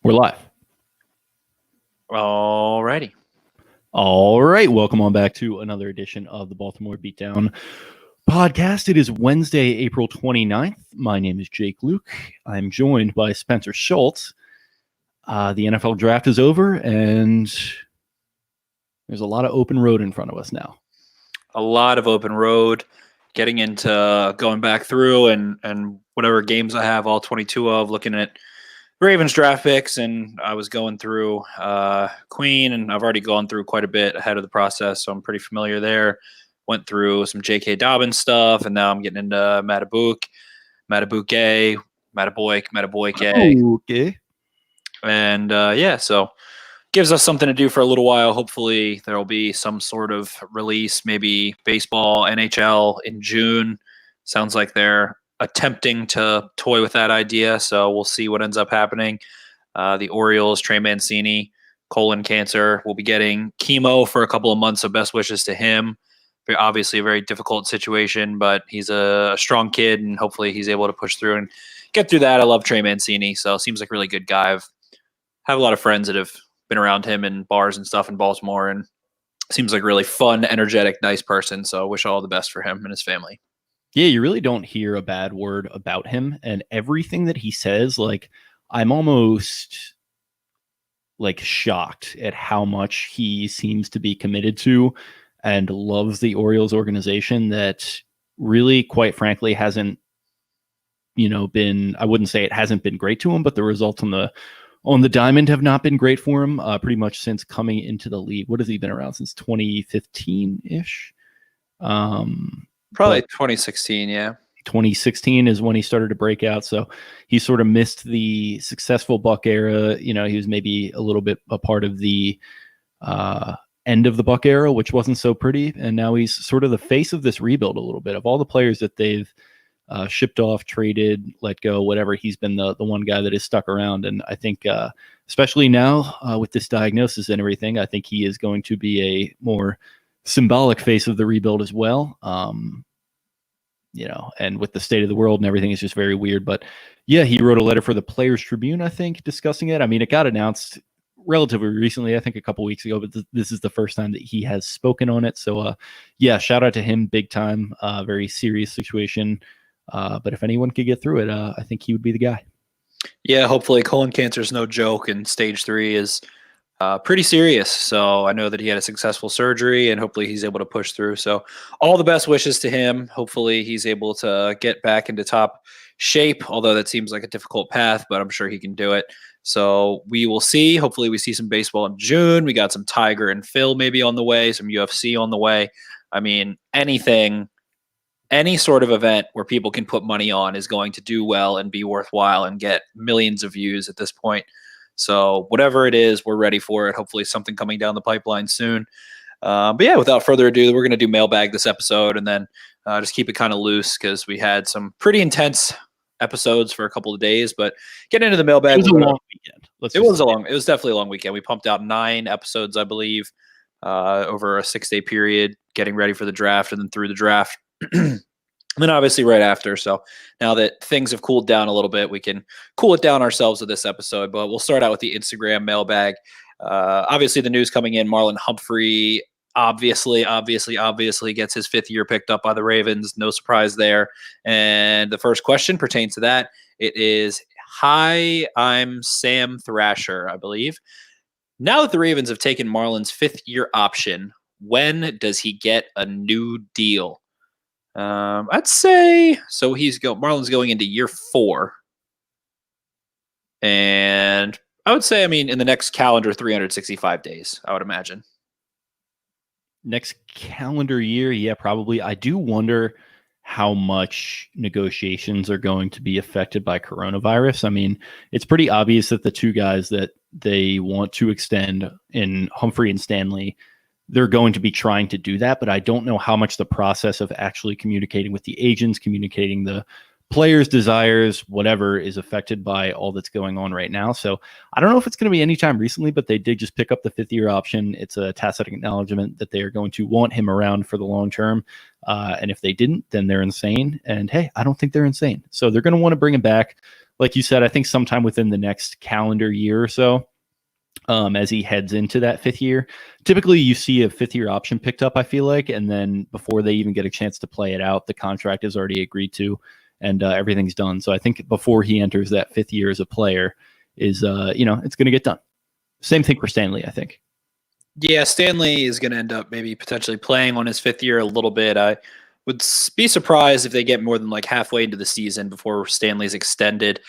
We're live. Alrighty. All right. Welcome on back to another edition of the Baltimore Beatdown podcast. It is Wednesday, April 29th. My name is Jake Luke. I'm joined by Spencer Schultz. The NFL draft is over, and there's a lot of open road in front of us now. A lot of open road, getting into going back through and whatever games I have, all 22 of, looking at Ravens draft picks, and I was going through Queen, and I've already gone through quite a bit ahead of the process, so I'm pretty familiar there. Went through some J.K. Dobbins stuff, and now I'm getting into Matabuke, Okay. And so gives us something to do for a little while. Hopefully there will be some sort of release, maybe baseball, NHL in June. Sounds like they're attempting to toy with that idea, so we'll see what ends up happening. The Orioles, Trey Mancini, colon cancer, will be getting chemo for a couple of months, so best wishes to him. Obviously a very difficult situation, but he's a strong kid, and hopefully he's able to push through and get through that. I love Trey Mancini, so seems like a really good guy. I have a lot of friends that have been around him in bars and stuff in Baltimore, and seems like a really fun, energetic, nice person, so I wish all the best for him and his family. Yeah, you really don't hear a bad word about him, and everything that he says, like, I'm almost like shocked at how much he seems to be committed to and loves the Orioles organization that really, quite frankly, hasn't, been, I wouldn't say it hasn't been great to him, but the results on the diamond have not been great for him pretty much since coming into the league. What has he been around since 2015-ish? Probably 2016, yeah. 2016 is when he started to break out. So he sort of missed the successful Buck era. He was maybe a little bit a part of the end of the Buck era, which wasn't so pretty. And now he's sort of the face of this rebuild a little bit. Of all the players that they've shipped off, traded, let go, whatever, he's been the one guy that has stuck around. And I think, especially now with this diagnosis and everything, I think he is going to be a more symbolic face of the rebuild as well. And with the state of the world and everything, is just very weird. But yeah, he wrote a letter for the Players Tribune, I think, discussing it. I mean, it got announced relatively recently, I think a couple weeks ago, but this is the first time that he has spoken on it. So yeah, shout out to him, big time. Very serious situation. But if anyone could get through it, I think he would be the guy. Yeah, hopefully colon cancer is no joke, and stage 3 is pretty serious. So I know that he had a successful surgery, and hopefully he's able to push through. So all the best wishes to him. Hopefully he's able to get back into top shape, although that seems like a difficult path, but I'm sure he can do it. So we will see. Hopefully we see some baseball in June. We got some Tiger and Phil maybe on the way, some UFC on the way. I mean, any sort of event where people can put money on is going to do well and be worthwhile and get millions of views at this point. So whatever it is, we're ready for it. Hopefully something coming down the pipeline soon. But yeah, without further ado, we're going to do Mailbag this episode, and then just keep it kind of loose because we had some pretty intense episodes for a couple of days. But get into the Mailbag. It was a long weekend. It was definitely a long weekend. We pumped out 9 episodes, I believe, over a 6-day period, getting ready for the draft and then through the draft. And then obviously right after. So now that things have cooled down a little bit, we can cool it down ourselves with this episode. But we'll start out with the Instagram mailbag. Obviously the news coming in, Marlon Humphrey obviously gets his 5th year picked up by the Ravens. No surprise there. And the first question pertains to that. It is, hi, I'm Sam Thrasher, I believe. Now that the Ravens have taken Marlon's 5th year option, when does he get a new deal? I'd say so. Marlon's going into year 4, and I would say, in the next calendar 365 days, I would imagine. Next calendar year, yeah, probably. I do wonder how much negotiations are going to be affected by coronavirus. I mean, it's pretty obvious that the two guys that they want to extend in Humphrey and Stanley, they're going to be trying to do that, but I don't know how much the process of actually communicating with the agents, communicating the players' desires, whatever, is affected by all that's going on right now. So I don't know if it's going to be anytime recently, but they did just pick up the 5th-year option. It's a tacit acknowledgement that they are going to want him around for the long term. And if they didn't, then they're insane. And hey, I don't think they're insane. So they're going to want to bring him back. Like you said, I think sometime within the next calendar year or so, as he heads into that 5th year. Typically, you see a 5th-year option picked up, I feel like, and then before they even get a chance to play it out, the contract is already agreed to, and everything's done. So I think before he enters that 5th year as a player is, it's going to get done. Same thing for Stanley, I think. Yeah, Stanley is going to end up maybe potentially playing on his 5th year a little bit. I would be surprised if they get more than like halfway into the season before Stanley's extended.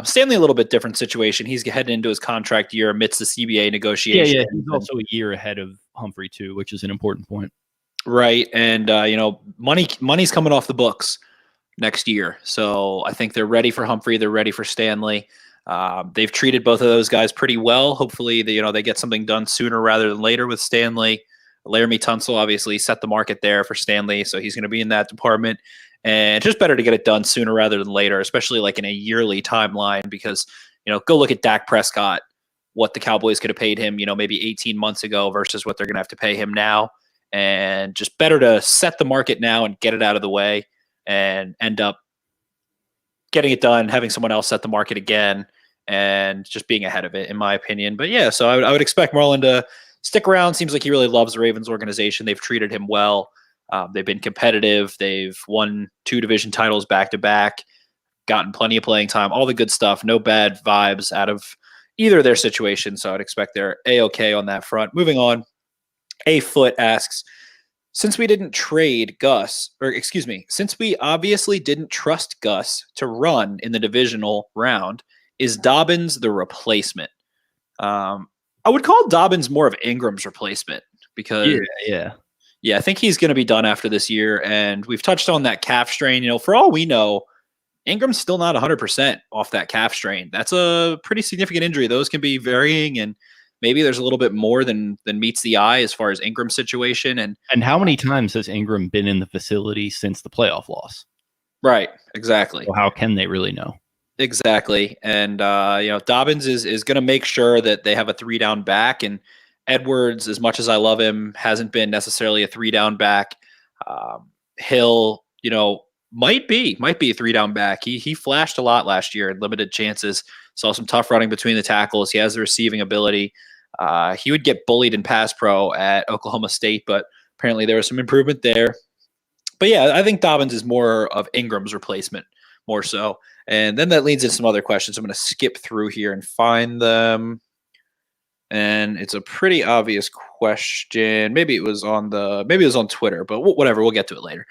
Stanley, a little bit different situation. He's heading into his contract year amidst the CBA negotiation. Yeah, he's also a year ahead of Humphrey too, which is an important point. Right, and money's coming off the books next year, so I think they're ready for Humphrey. They're ready for Stanley. They've treated both of those guys pretty well. Hopefully, they get something done sooner rather than later with Stanley. Laramie Tunsil obviously set the market there for Stanley, so he's going to be in that department. And it's just better to get it done sooner rather than later, especially like in a yearly timeline, because, go look at Dak Prescott, what the Cowboys could have paid him, maybe 18 months ago versus what they're going to have to pay him now. And just better to set the market now and get it out of the way and end up getting it done, having someone else set the market again, and just being ahead of it, in my opinion. But yeah, so I would expect Marlon to stick around. Seems like he really loves the Ravens organization. They've treated him well. They've been competitive. They've won 2 division titles back to back, gotten plenty of playing time, all the good stuff. No bad vibes out of either of their situations. So I'd expect they're A-okay on that front. Moving on, A Foot asks, since we obviously didn't trust Gus to run in the divisional round, is Dobbins the replacement? I would call Dobbins more of Ingram's replacement because I think he's going to be done after this year. And we've touched on that calf strain. For all we know, Ingram's still not 100% off that calf strain. That's a pretty significant injury. Those can be varying, and maybe there's a little bit more than meets the eye as far as Ingram's situation. And how many times has Ingram been in the facility since the playoff loss? Right, exactly. So how can they really know? Exactly. And, Dobbins is going to make sure that they have a 3-down back. And Edwards, as much as I love him, hasn't been necessarily a 3-down back. Hill, might be a 3-down back. He flashed a lot last year in limited chances. Saw some tough running between the tackles. He has the receiving ability. He would get bullied in pass pro at Oklahoma State, but apparently there was some improvement there. But yeah, I think Dobbins is more of Ingram's replacement, more so. And then that leads into some other questions. I'm going to skip through here and find them. And it's a pretty obvious question. Maybe it was on Twitter, but whatever. We'll get to it later.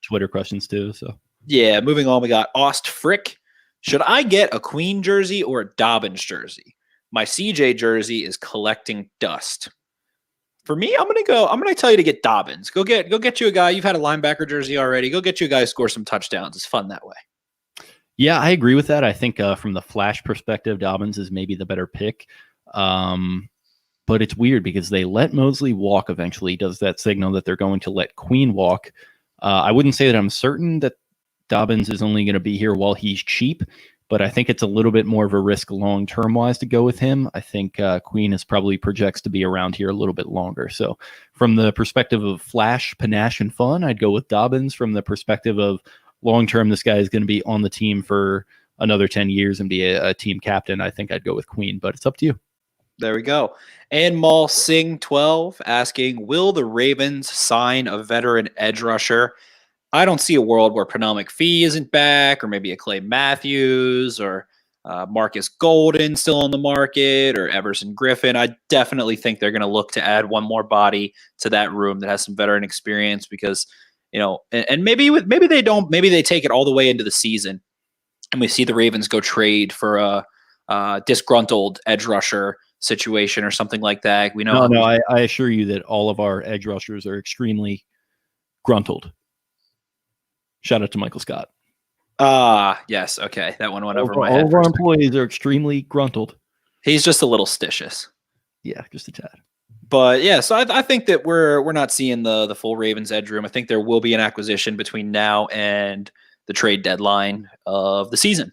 Twitter questions too. So yeah, moving on. We got Ost Frick. Should I get a Queen jersey or a Dobbins jersey? My CJ jersey is collecting dust. For me, I'm gonna tell you to get Dobbins. Go get you a guy. You've had a linebacker jersey already. Go get you a guy who scores some touchdowns. It's fun that way. Yeah, I agree with that. I think from the flash perspective, Dobbins is maybe the better pick. But it's weird because they let Mosley walk eventually. Does that signal that they're going to let Queen walk? I wouldn't say that I'm certain that Dobbins is only going to be here while he's cheap, but I think it's a little bit more of a risk long-term wise to go with him. I think Queen is probably projects to be around here a little bit longer. So from the perspective of flash, panache, and fun, I'd go with Dobbins. From the perspective of long-term, this guy is going to be on the team for another 10 years and be a team captain, I think I'd go with Queen, but it's up to you. There we go. And Mal Singh 12 asking, will the Ravens sign a veteran edge rusher? I don't see a world where Pernell McPhee isn't back, or maybe a Clay Matthews, or Marcus Golden still on the market, or Everson Griffin. I definitely think they're going to look to add one more body to that room that has some veteran experience, because, and maybe they don't, maybe they take it all the way into the season and we see the Ravens go trade for a disgruntled edge rusher situation or something like that. We know. No, I assure you that all of our edge rushers are extremely gruntled. Shout out to Michael Scott. Yes. Okay. That one went over my head. All of our employees are extremely gruntled. He's just a little stitious. Yeah, just a tad. But yeah, so I think that we're not seeing the full Ravens edge room. I think there will be an acquisition between now and the trade deadline of the season.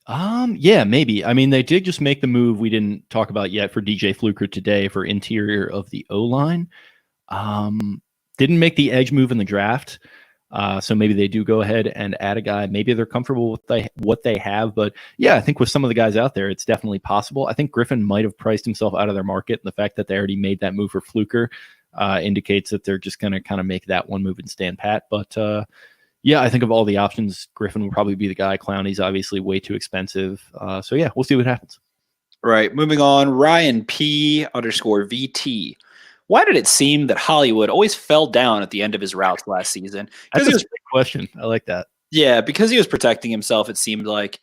Yeah, maybe. I mean, they did just make the move we didn't talk about yet for DJ Fluker today for interior of the O-line. Didn't make the edge move in the draft. So maybe they do go ahead and add a guy. Maybe they're comfortable with what they have. But yeah, I think with some of the guys out there, it's definitely possible. I think Griffin might have priced himself out of their market. And the fact that they already made that move for Fluker indicates that they're just going to kind of make that one move and stand pat. But yeah, I think of all the options, Griffin will probably be the guy. Clowney's obviously way too expensive. So yeah, we'll see what happens. Right. Moving on, Ryan P_VT. Why did it seem that Hollywood always fell down at the end of his routes last season? That's a great question. I like that. Yeah, because he was protecting himself, it seemed like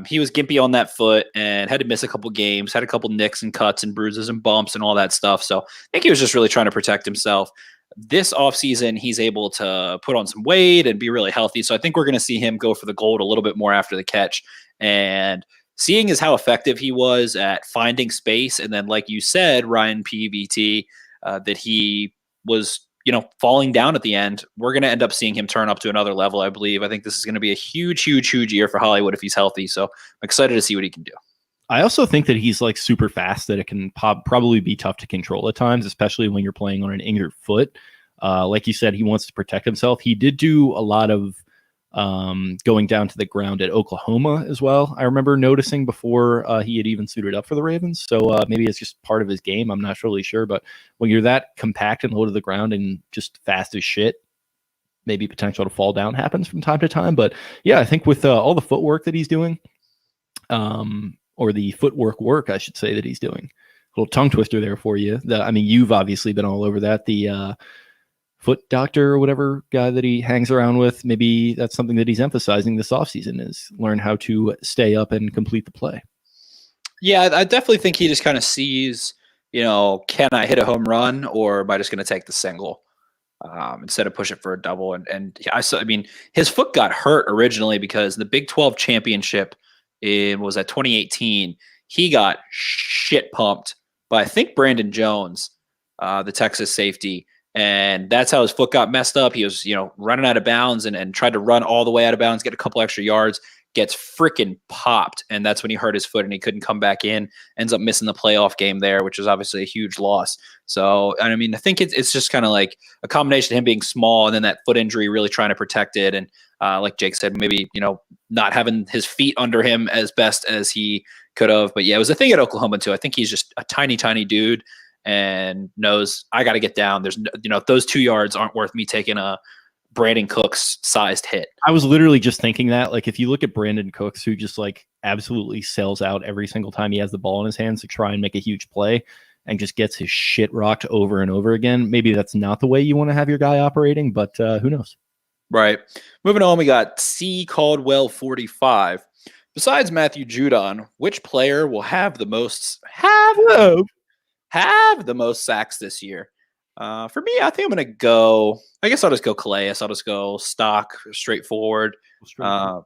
he was gimpy on that foot and had to miss a couple games, had a couple nicks and cuts and bruises and bumps and all that stuff. So I think he was just really trying to protect himself. This offseason, he's able to put on some weight and be really healthy. So I think we're going to see him go for the gold a little bit more after the catch. And seeing as how effective he was at finding space, and then, like you said, Ryan PVT, that he was, falling down at the end, we're going to end up seeing him turn up to another level, I believe. I think this is going to be a huge, huge, huge year for Hollywood if he's healthy. So I'm excited to see what he can do. I also think that he's like super fast, that it can probably be tough to control at times, especially when you're playing on an injured foot. Like you said, he wants to protect himself. He did do a lot of going down to the ground at Oklahoma as well. I remember noticing before he had even suited up for the Ravens. So maybe it's just part of his game. I'm not really sure. But when you're that compact and low to the ground and just fast as shit, maybe potential to fall down happens from time to time. But yeah, I think with all the footwork that he's doing, or the footwork work, I should say, that he's doing. A little tongue twister there for you. You've obviously been all over that. The foot doctor or whatever guy that he hangs around with, maybe that's something that he's emphasizing this offseason, is learn how to stay up and complete the play. Yeah, I definitely think he just kind of sees, can I hit a home run, or am I just going to take the single instead of push it for a double? And his foot got hurt originally because the Big 12 championship was at 2018. He got shit pumped by, I think, Brandon Jones, the Texas safety. And that's how his foot got messed up. He was, running out of bounds and tried to run all the way out of bounds, get a couple extra yards, gets freaking popped. And that's when he hurt his foot and he couldn't come back in, ends up missing the playoff game there, which was obviously a huge loss. So, I think it's just kind of like a combination of him being small and then that foot injury, really trying to protect it. And like Jake said, maybe, not having his feet under him as best as he could have. But yeah, it was a thing at Oklahoma too. I think he's just a tiny, tiny dude and knows I got to get down. There's, those 2 yards aren't worth me taking a Brandon Cooks sized hit. I was literally just thinking that, like, if you look at Brandon Cooks, who just like absolutely sells out every single time he has the ball in his hands to try and make a huge play and just gets his shit rocked over and over again. Maybe that's not the way you want to have your guy operating, but who knows? Right. Moving on, we got C Caldwell 45. Besides Matthew Judon, which player will have the most sacks this year? For me, I think I'm going to go. I guess I'll just go Calais. I'll just go stock, straightforward. I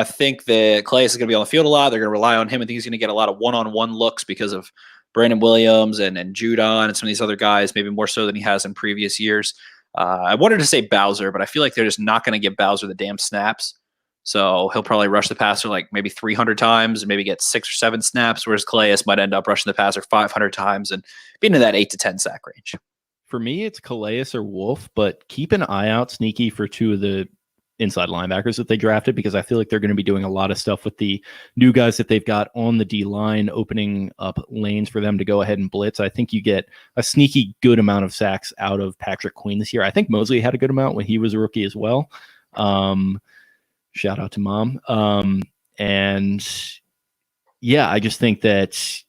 think that Calais is going to be on the field a lot. They're going to rely on him. I think he's going to get a lot of one-on-one looks because of Brandon Williams and Judon and some of these other guys, maybe more so than he has in previous years. I wanted to say Bowser, but I feel like they're just not going to give Bowser the damn snaps. So he'll probably rush the passer like maybe 300 times and maybe get 6 or 7 snaps, whereas Calais might end up rushing the passer 500 times and being in that 8 to 10 sack range. For me, it's Calais or Wolf, but keep an eye out, Sneaky, for 2 of the inside linebackers that they drafted, because I feel like they're going to be doing a lot of stuff with the new guys that they've got on the D line, opening up lanes for them to go ahead and blitz. I think you get a sneaky good amount of sacks out of Patrick Queen this year. I think Mosley had a good amount when he was a rookie as well. Shout out to Mom. And yeah, I just think that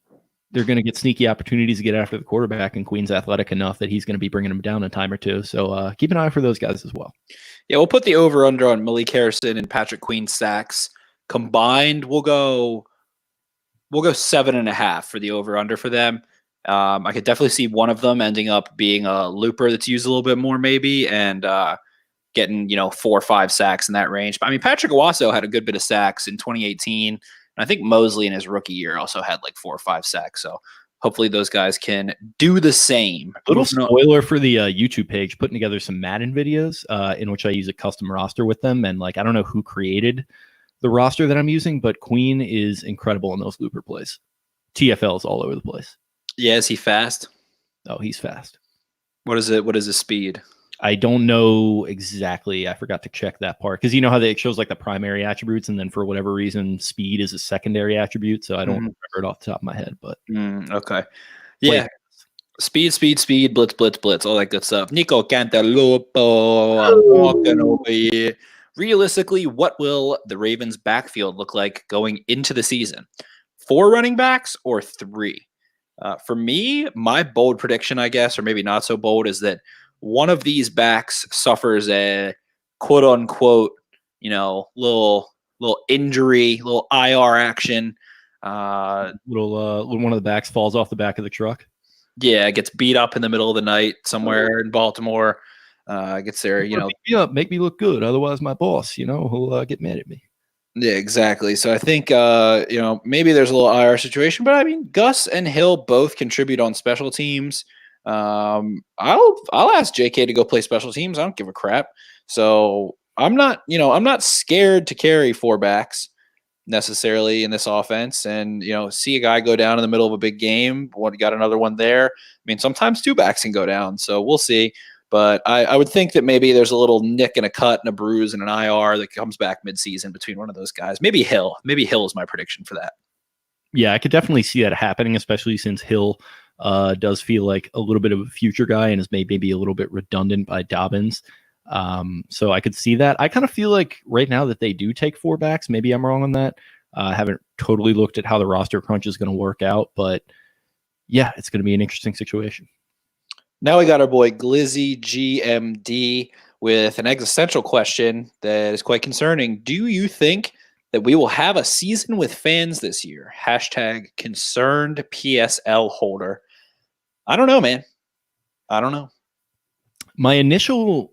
they're going to get sneaky opportunities to get after the quarterback, and Queen's athletic enough that he's going to be bringing him down a time or two. So keep an eye for those guys as well. Yeah, we'll put the over-under on Malik Harrison and Patrick Queen sacks combined. We'll go 7.5 for the over-under for them. I could definitely see one of them ending up being a looper that's used a little bit more, maybe, and getting 4 or 5 sacks in that range. But Patrick Owasso had a good bit of sacks in 2018. And I think Mosley in his rookie year also had like 4 or 5 sacks. So hopefully those guys can do the same. Little Moving on. spoiler for the YouTube page, putting together some Madden videos in which I use a custom roster with them. And like, I don't know who created the roster that I'm using, but Queen is incredible in those looper plays. TFL's all over the place. Yeah, is he fast? Oh, he's fast. What is it? What is his speed? I don't know exactly. I forgot to check that part because you know how it shows like the primary attributes, and then for whatever reason, speed is a secondary attribute. So I don't remember it off the top of my head. But okay, yeah, speed, blitz, all that good stuff. Nico Cantalupo, I'm walking over here. Realistically, what will the Ravens' backfield look like going into the season? 4 running backs or 3? For me, my bold prediction, I guess, or maybe not so bold, is that one of these backs suffers a quote unquote, little injury, little IR action. Little one of the backs falls off the back of the truck. Yeah, gets beat up in the middle of the night somewhere in Baltimore. Gets there, make me look good. Otherwise, my boss, he'll get mad at me. Yeah, exactly. So I think maybe there's a little IR situation, but I mean Gus and Hill both contribute on special teams. I'll ask JK to go play special teams. I don't give a crap. So I'm not scared to carry 4 backs necessarily in this offense, and see a guy go down in the middle of a big game. Got another one there. I mean, sometimes 2 backs can go down. So we'll see. But I would think that maybe there's a little nick and a cut and a bruise and an IR that comes back midseason between one of those guys. Maybe Hill. Maybe Hill is my prediction for that. Yeah, I could definitely see that happening, especially since Hill does feel like a little bit of a future guy and is maybe a little bit redundant by Dobbins. So I could see that. I kind of feel like right now that they do take 4 backs. Maybe I'm wrong on that. I haven't totally looked at how the roster crunch is going to work out, but yeah, it's going to be an interesting situation. Now we got our boy Glizzy GMD with an existential question that is quite concerning. Do you think that we will have a season with fans this year? # concerned PSL holder. I don't know, man. I don't know. My initial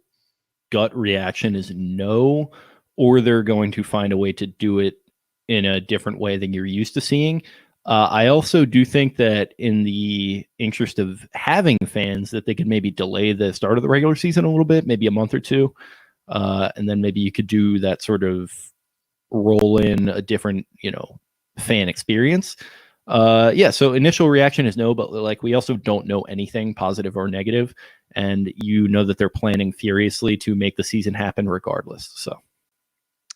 gut reaction is no, or they're going to find a way to do it in a different way than you're used to seeing. I also do think that in the interest of having fans, that they could maybe delay the start of the regular season a little bit, maybe a month or 2. And then maybe you could do that sort of roll in a different, fan experience. So initial reaction is no, but like we also don't know anything positive or negative. And that they're planning furiously to make the season happen regardless. So,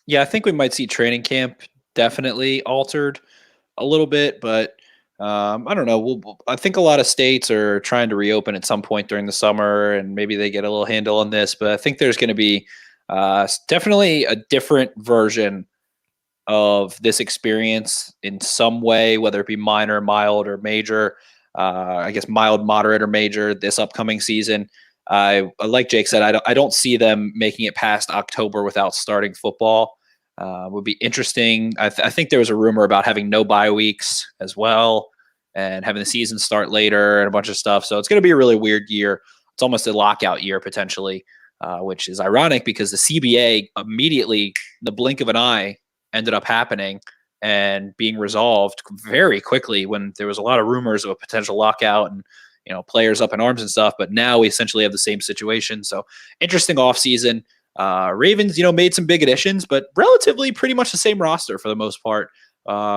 yeah, I think we might see training camp definitely altered a little bit, but I don't know. I think a lot of states are trying to reopen at some point during the summer, and maybe they get a little handle on this. But I think there's going to be definitely a different version of this experience in some way, whether it be minor, mild, or major. I guess mild, moderate, or major this upcoming season. Like Jake said, I don't see them making it past October without starting football. Would be interesting. I think there was a rumor about having no bye weeks as well and having the season start later and a bunch of stuff. So it's going to be a really weird year. It's almost a lockout year potentially, which is ironic because the CBA immediately, the blink of an eye, ended up happening and being resolved very quickly when there was a lot of rumors of a potential lockout and players up in arms and stuff. But now we essentially have the same situation. So interesting offseason. Ravens, made some big additions, but relatively pretty much the same roster for the most part,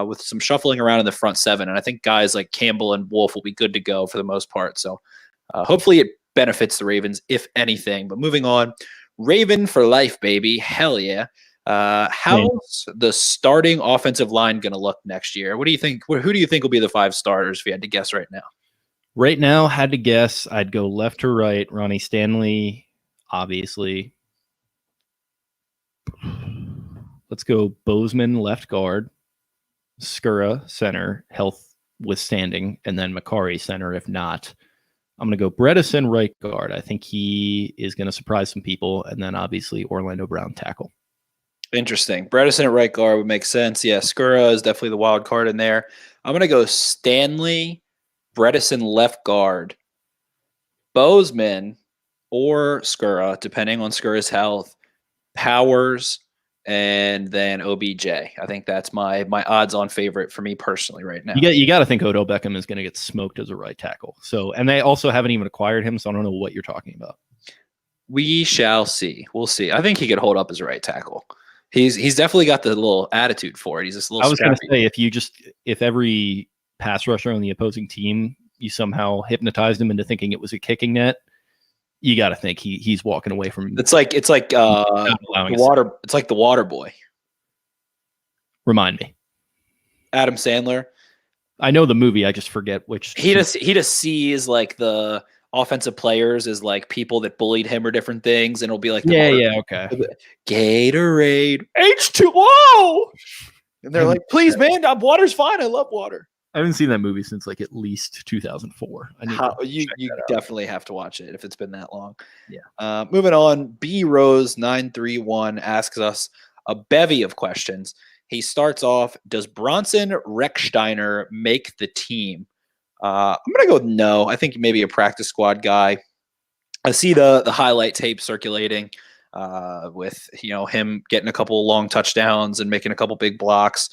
with some shuffling around in the front 7. And I think guys like Campbell and Wolf will be good to go for the most part. So hopefully it benefits the Ravens, if anything. But moving on, Raven for life, baby. Hell yeah. How's the starting offensive line going to look next year? What do you think? Who do you think will be the 5 starters if you had to guess right now? Right now, had to guess, I'd go left to right. Ronnie Stanley, obviously. Let's go Bozeman left guard, Skura center, health withstanding, and then Makari center if not. I'm going to go Bredesen right guard. I think he is going to surprise some people, and then obviously Orlando Brown tackle. Interesting. Bredesen at right guard would make sense. Yeah, Skura is definitely the wild card in there. I'm going to go Stanley, Bredesen left guard, Bozeman or Skura, depending on Skura's health, Powers, and then OBJ. I think that's my odds-on favorite for me personally right now. You got to think Odell Beckham is going to get smoked as a right tackle. So, and they also haven't even acquired him, so I don't know what you're talking about. We shall see. We'll see. I think he could hold up as a right tackle. He's definitely got the little attitude for it. He's just a little. I was going to say if every pass rusher on the opposing team, you somehow hypnotized him into thinking it was a kicking net, you got to think he's walking away from. It's like the water. It's like the Water Boy. Remind me. Adam Sandler. I know the movie. I just forget which. He just sees like the offensive players as like people that bullied him or different things, and it'll be like okay. Gatorade, H2O, and they're like, please, man, water's fine. I love water. I haven't seen that movie since like at least 2004. You definitely have to watch it if it's been that long. Yeah. Moving on, B Rose 931 asks us a bevy of questions. He starts off, does Bronson Rechsteiner make the team? I'm going to go with no. I think maybe a practice squad guy. I see the highlight tape circulating with him getting a couple long touchdowns and making a couple big blocks.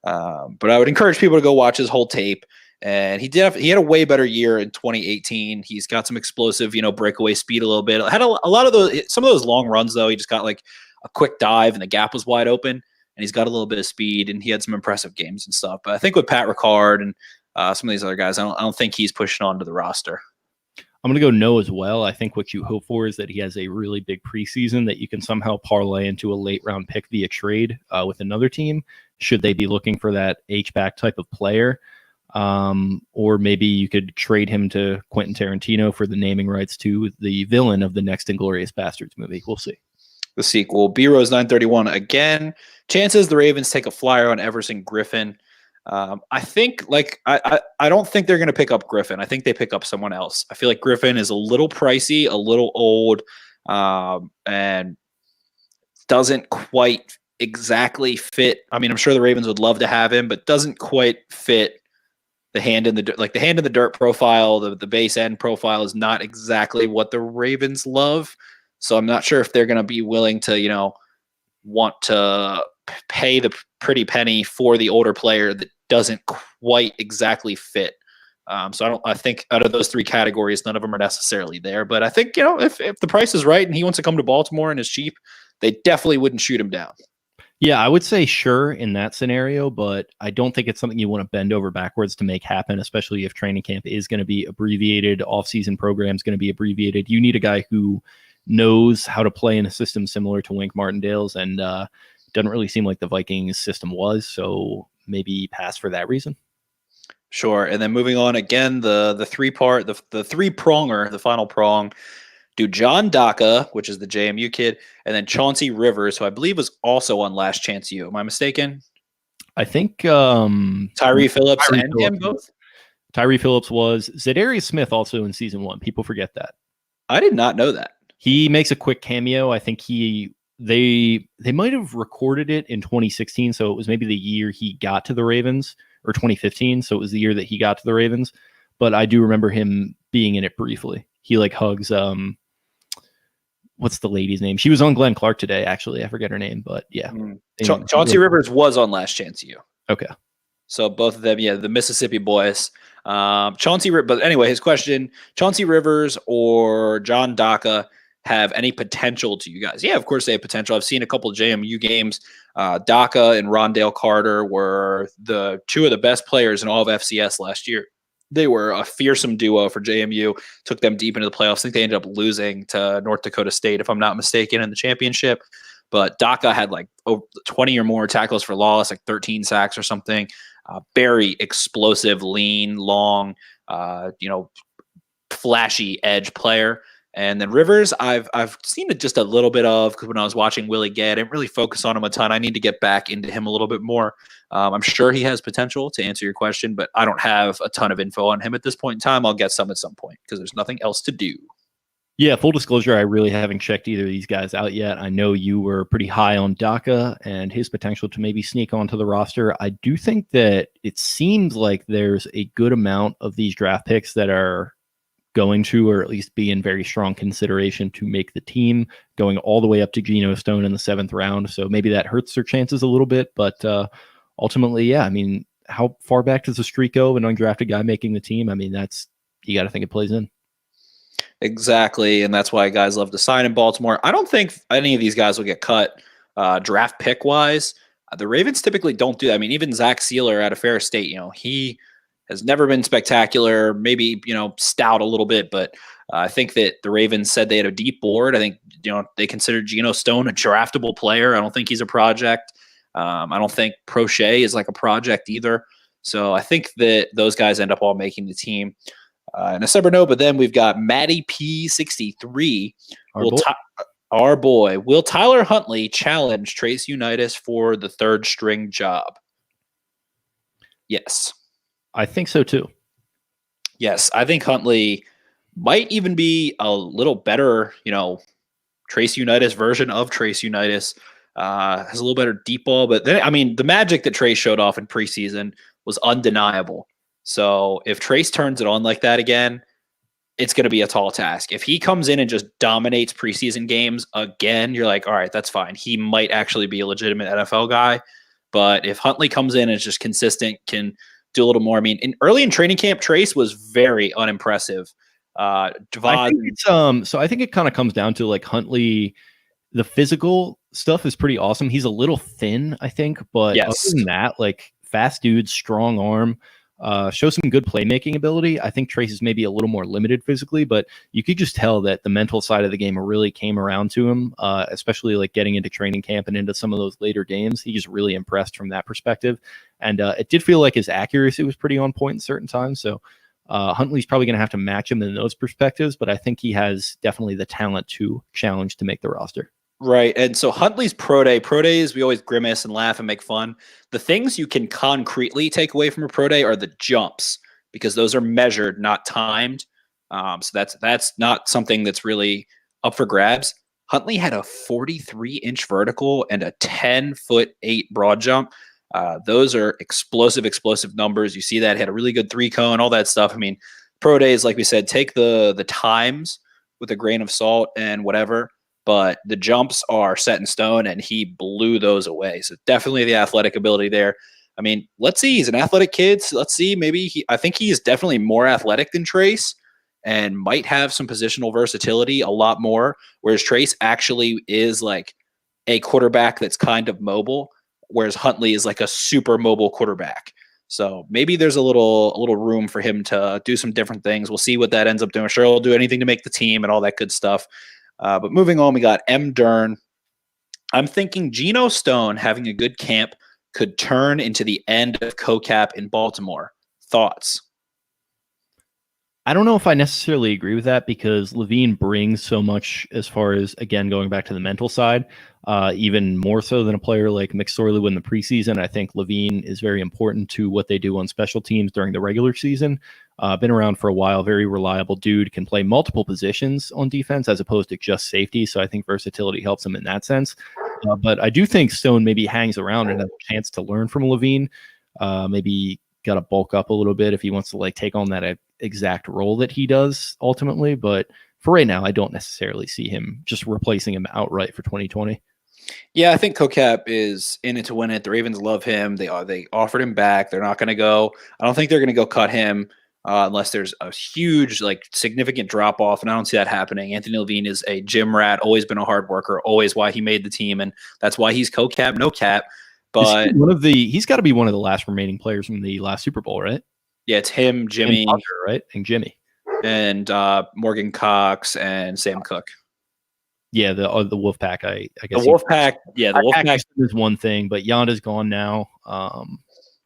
But I would encourage people to go watch his whole tape. And he had a way better year in 2018. He's got some explosive, breakaway speed a little bit. Had a lot of some of those long runs though. He just got like a quick dive and the gap was wide open. And he's got a little bit of speed and he had some impressive games and stuff. But I think with Pat Ricard and some of these other guys, I don't think he's pushing on to the roster. I'm going to go no as well. I think what you hope for is that he has a really big preseason that you can somehow parlay into a late round pick via trade with another team, should they be looking for that H-back type of player. Or maybe you could trade him to Quentin Tarantino for the naming rights to the villain of the next Inglourious Bastards movie. We'll see. The sequel, B-Rose 931 again. Chances the Ravens take a flyer on Everson Griffin. I think I don't think they're going to pick up Griffin. I think they pick up someone else. I feel like Griffin is a little pricey, a little old, and doesn't quite exactly fit. I mean, I'm sure the Ravens would love to have him, but doesn't quite fit the hand in the dirt profile. The base end profile is not exactly what the Ravens love. So I'm not sure if they're going to be willing to, want to pay the pretty penny for the older player that doesn't quite exactly fit. So I think out of those three categories, none of them are necessarily there. But I think, if the price is right and he wants to come to Baltimore and is cheap, they definitely wouldn't shoot him down. Yeah, I would say sure in that scenario, but I don't think it's something you want to bend over backwards to make happen, especially if training camp is going to be abbreviated, off-season program is going to be abbreviated. You need a guy who knows how to play in a system similar to Wink Martindale's, and doesn't really seem like the Vikings system was, so maybe pass for that reason. Sure. And then moving on again, the three-part, the three-pronger, the final prong, do John Daka, which is the JMU kid, and then Chauncey Rivers, who I believe was also on Last Chance U. Am I mistaken? I think Tyree Phillips and him both? Tyree Phillips was. Zadarius Smith also in season 1. People forget that. I did not know that. He makes a quick cameo. I think they might have recorded it in 2016, so it was maybe the year he got to the Ravens, or 2015, so it was the year that he got to the Ravens. But I do remember him being in it briefly. He hugs what's the lady's name? She was on Glenn Clark today, actually. I forget her name, but yeah. Chauncey Rivers was on Last Chance U. Okay. So both of them, yeah, the Mississippi boys. But anyway, his question, Chauncey Rivers or John Daka have any potential to you guys? Yeah, of course they have potential. I've seen a couple of JMU games. Daka and Rondale Carter were the two of the best players in all of FCS last year. They were a fearsome duo for JMU, took them deep into the playoffs. I think they ended up losing to North Dakota State, if I'm not mistaken, in the championship. But Daka had over 20 or more tackles for loss, 13 sacks or something. Very explosive, lean, long, flashy edge player. And then Rivers, I've seen it just a little bit of, because when I was watching Willie Gay, I didn't really focus on him a ton. I need to get back into him a little bit more. I'm sure he has potential, to answer your question, but I don't have a ton of info on him at this point in time. I'll get some at some point because there's nothing else to do. Yeah, full disclosure, I really haven't checked either of these guys out yet. I know you were pretty high on Daka and his potential to maybe sneak onto the roster. I do think that it seems like there's a good amount of these draft picks that are going to, or at least be in very strong consideration to make the team, going all the way up to Geno Stone in the 7th round. So maybe that hurts their chances a little bit, but ultimately, yeah, I mean, how far back does the streak go of an undrafted guy making the team? I mean, you got to think it plays in. Exactly, and that's why guys love to sign in Baltimore. I don't think any of these guys will get cut draft pick wise. The Ravens typically don't do that. I mean, even Zach Sealer out of Ferris State, he has never been spectacular, maybe, stout a little bit, but I think that the Ravens said they had a deep board. I think, they considered Geno Stone a draftable player. I don't think he's a project. I don't think Prochet is like a project either. So I think that those guys end up all making the team. And a separate note, but then we've got Matty P63. Our boy. Will Tyler Huntley challenge Trace Unitas for the 3rd string job? Yes. I think so too. Yes, I think Huntley might even be a little better, Trace Unitas version of Trace Unitas. Has a little better deep ball, but then, I mean, the magic that Trace showed off in preseason was undeniable. So if Trace turns it on like that again, it's going to be a tall task. If he comes in and just dominates preseason games again, you're like, all right, that's fine. He might actually be a legitimate NFL guy. But if Huntley comes in and is just consistent, can do a little more. I mean, early in training camp, Trace was very unimpressive. I think it kind of comes down to like Huntley. The physical stuff is pretty awesome. He's a little thin, I think, but other than that, like fast dude, strong arm, shows some good playmaking ability. I think Trace is maybe a little more limited physically, but you could just tell that the mental side of the game really came around to him, especially like getting into training camp and into some of those later games. He just really impressed from that perspective. And it did feel like his accuracy was pretty on point in certain times. So Huntley's probably going to have to match him in those perspectives, but I think he has definitely the talent to challenge to make the roster. Right. And so Huntley's pro days, we alwaalways grimace and laugh and make fun. The things you can concretely take away from a pro day are the jumps, because those are measured, not timed. So that's not something that's really up for grabs. Huntley had a 43-inch vertical and a 10'8" broad jump. Those are explosive numbers. You see that, he had a really good 3-cone, all that stuff. I mean, pro days, like we said, take the times with a grain of salt and whatever. But the jumps are set in stone, and he blew those away. So definitely the athletic ability there. I mean, let's see. He's an athletic kid. So let's see. I think he is definitely more athletic than Trace and might have some positional versatility a lot more, whereas Trace actually is like a quarterback that's kind of mobile, whereas Huntley is like a super mobile quarterback. So maybe there's a little room for him to do some different things. We'll see what that ends up doing. Sure, he'll do anything to make the team and all that good stuff. But moving on, we got M. Dern. I'm thinking Geno Stone having a good camp could turn into the end of CoCap in Baltimore. Thoughts? I don't know if I necessarily agree with that, because Levine brings so much as far as, again, going back to the mental side, even more so than a player like McSorley in the preseason. I think Levine is very important to what they do on special teams during the regular season. Been around for a while, very reliable dude, can play multiple positions on defense as opposed to just safety. So I think versatility helps him in that sense. But I do think Stone maybe hangs around and has a chance to learn from Levine. Maybe got to bulk up a little bit if he wants to like take on that exact role that he does ultimately. But for right now, I don't necessarily see him just replacing him outright for 2020. Yeah, I think CoCap is in it to win it. The Ravens love him. They offered him back. They're not going to go. I don't think they're going to go cut him unless there's a huge, like, significant drop off, and I don't see that happening. Anthony Levine is a gym rat, always been a hard worker, always why he made the team, and that's why he's CoCap, no cap. But he's got to be one of the last remaining players from the last Super Bowl, right? Yeah, it's him, Jimmy, and Hunter, right, and Jimmy, and Morgan Cox and Sam Cook. Yeah, the Wolfpack. I guess the Wolfpack. Yeah, the Wolfpack is one thing, but Yonda's gone now.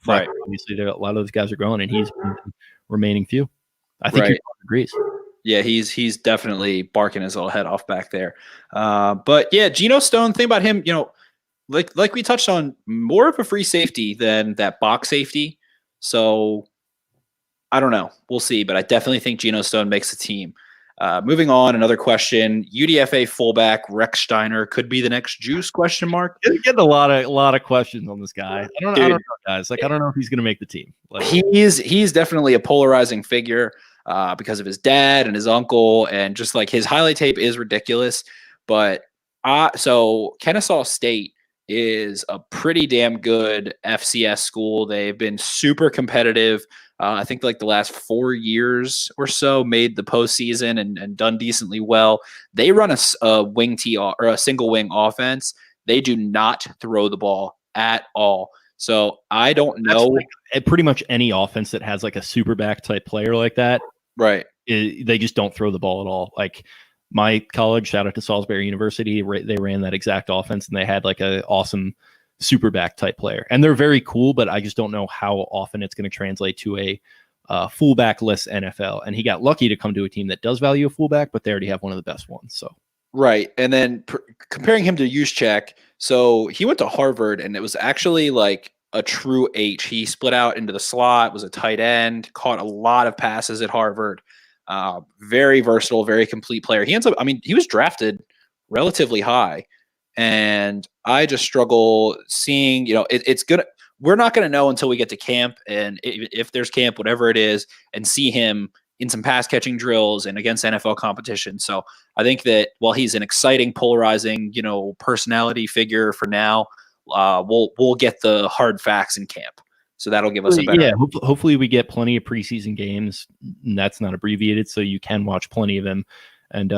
Right. Obviously, a lot of those guys are gone, and he's remaining few. I think he agrees. Yeah, he's definitely barking his little head off back there. But yeah, Geno Stone. Thing about him, like we touched on, more of a free safety than that box safety. So I don't know. We'll see, but I definitely think Geno Stone makes the team. Moving on, another question. UDFA fullback Rex Steiner could be the next Juice? Question mark. Getting a lot of questions on this guy. I don't know, guys. Like, I don't know if he's going to make the team. He's definitely a polarizing figure. because of his dad and his uncle, and just like his highlight tape is ridiculous. But so Kennesaw State is a pretty damn good FCS school. They've been super competitive. I think like the last 4 years or so made the postseason and done decently well. They run a wing T or a single wing offense. They do not throw the ball at all. So I don't know. Like, pretty much any offense that has like a super back type player like that, right? They just don't throw the ball at all. Like my college, shout out to Salisbury University, they ran that exact offense, and they had like an awesome super back type player, and they're very cool. But I just don't know how often it's going to translate to a fullback-less NFL. And he got lucky to come to a team that does value a fullback, but they already have one of the best ones. So right, and then comparing him to Juszczyk, so he went to Harvard, and it was actually like a true H. He split out into the slot, was a tight end, caught a lot of passes at Harvard. Very versatile, very complete player. He ends up, I mean, he was drafted relatively high, and I just struggle seeing, it's good. We're not going to know until we get to camp, and if there's camp, whatever it is, and see him in some pass catching drills and against NFL competition. So I think that while he's an exciting, polarizing, personality figure for now, we'll get the hard facts in camp. So that'll give us a better. Yeah, hopefully we get plenty of preseason games. And that's not abbreviated, so you can watch plenty of him. And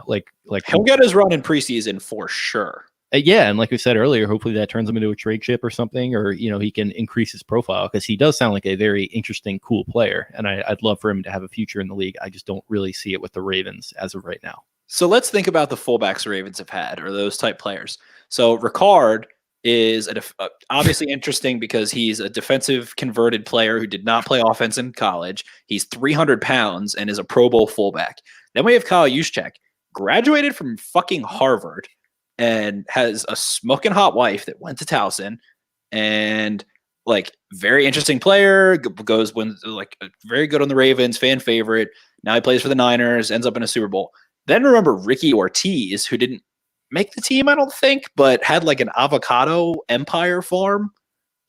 like he'll get his run in preseason for sure. Yeah, and like we said earlier, hopefully that turns him into a trade chip or something, or he can increase his profile, because he does sound like a very interesting, cool player, and I'd love for him to have a future in the league. I just don't really see it with the Ravens as of right now. So let's think about the fullbacks the Ravens have had, or those type players. So Ricard is obviously interesting because he's a defensive converted player who did not play offense in college. He's 300 pounds and is a Pro Bowl fullback. Then we have Kyle Juszczyk, graduated from fucking Harvard and has a smoking hot wife that went to Towson, and like very interesting player, goes very good on the Ravens, fan favorite. Now he plays for the Niners, ends up in a Super Bowl. Then remember Ricky Ortiz, who didn't make the team, I don't think, but had like an avocado empire farm.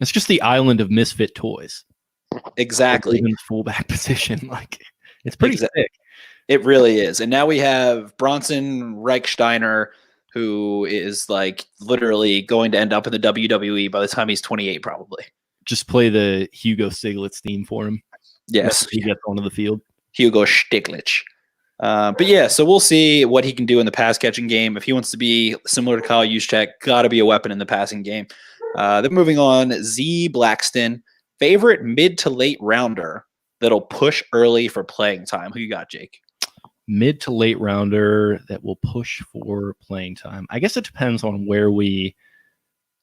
It's just the island of misfit toys. Exactly. In the fullback position. Like, it's pretty sick. It really is. And now we have Bronson Reichsteiner, who is like literally going to end up in the WWE by the time he's 28, probably. Just play the Hugo Stiglitz theme for him. Yes. He gets onto the field. Hugo Stiglitz. But yeah, so we'll see what he can do in the pass catching game. If he wants to be similar to Kyle Juszczyk, got to be a weapon in the passing game. Then moving on, Z Blackston, favorite mid to late rounder that'll push early for playing time. Who you got, Jake? Mid to late rounder that will push for playing time. I guess it depends on where we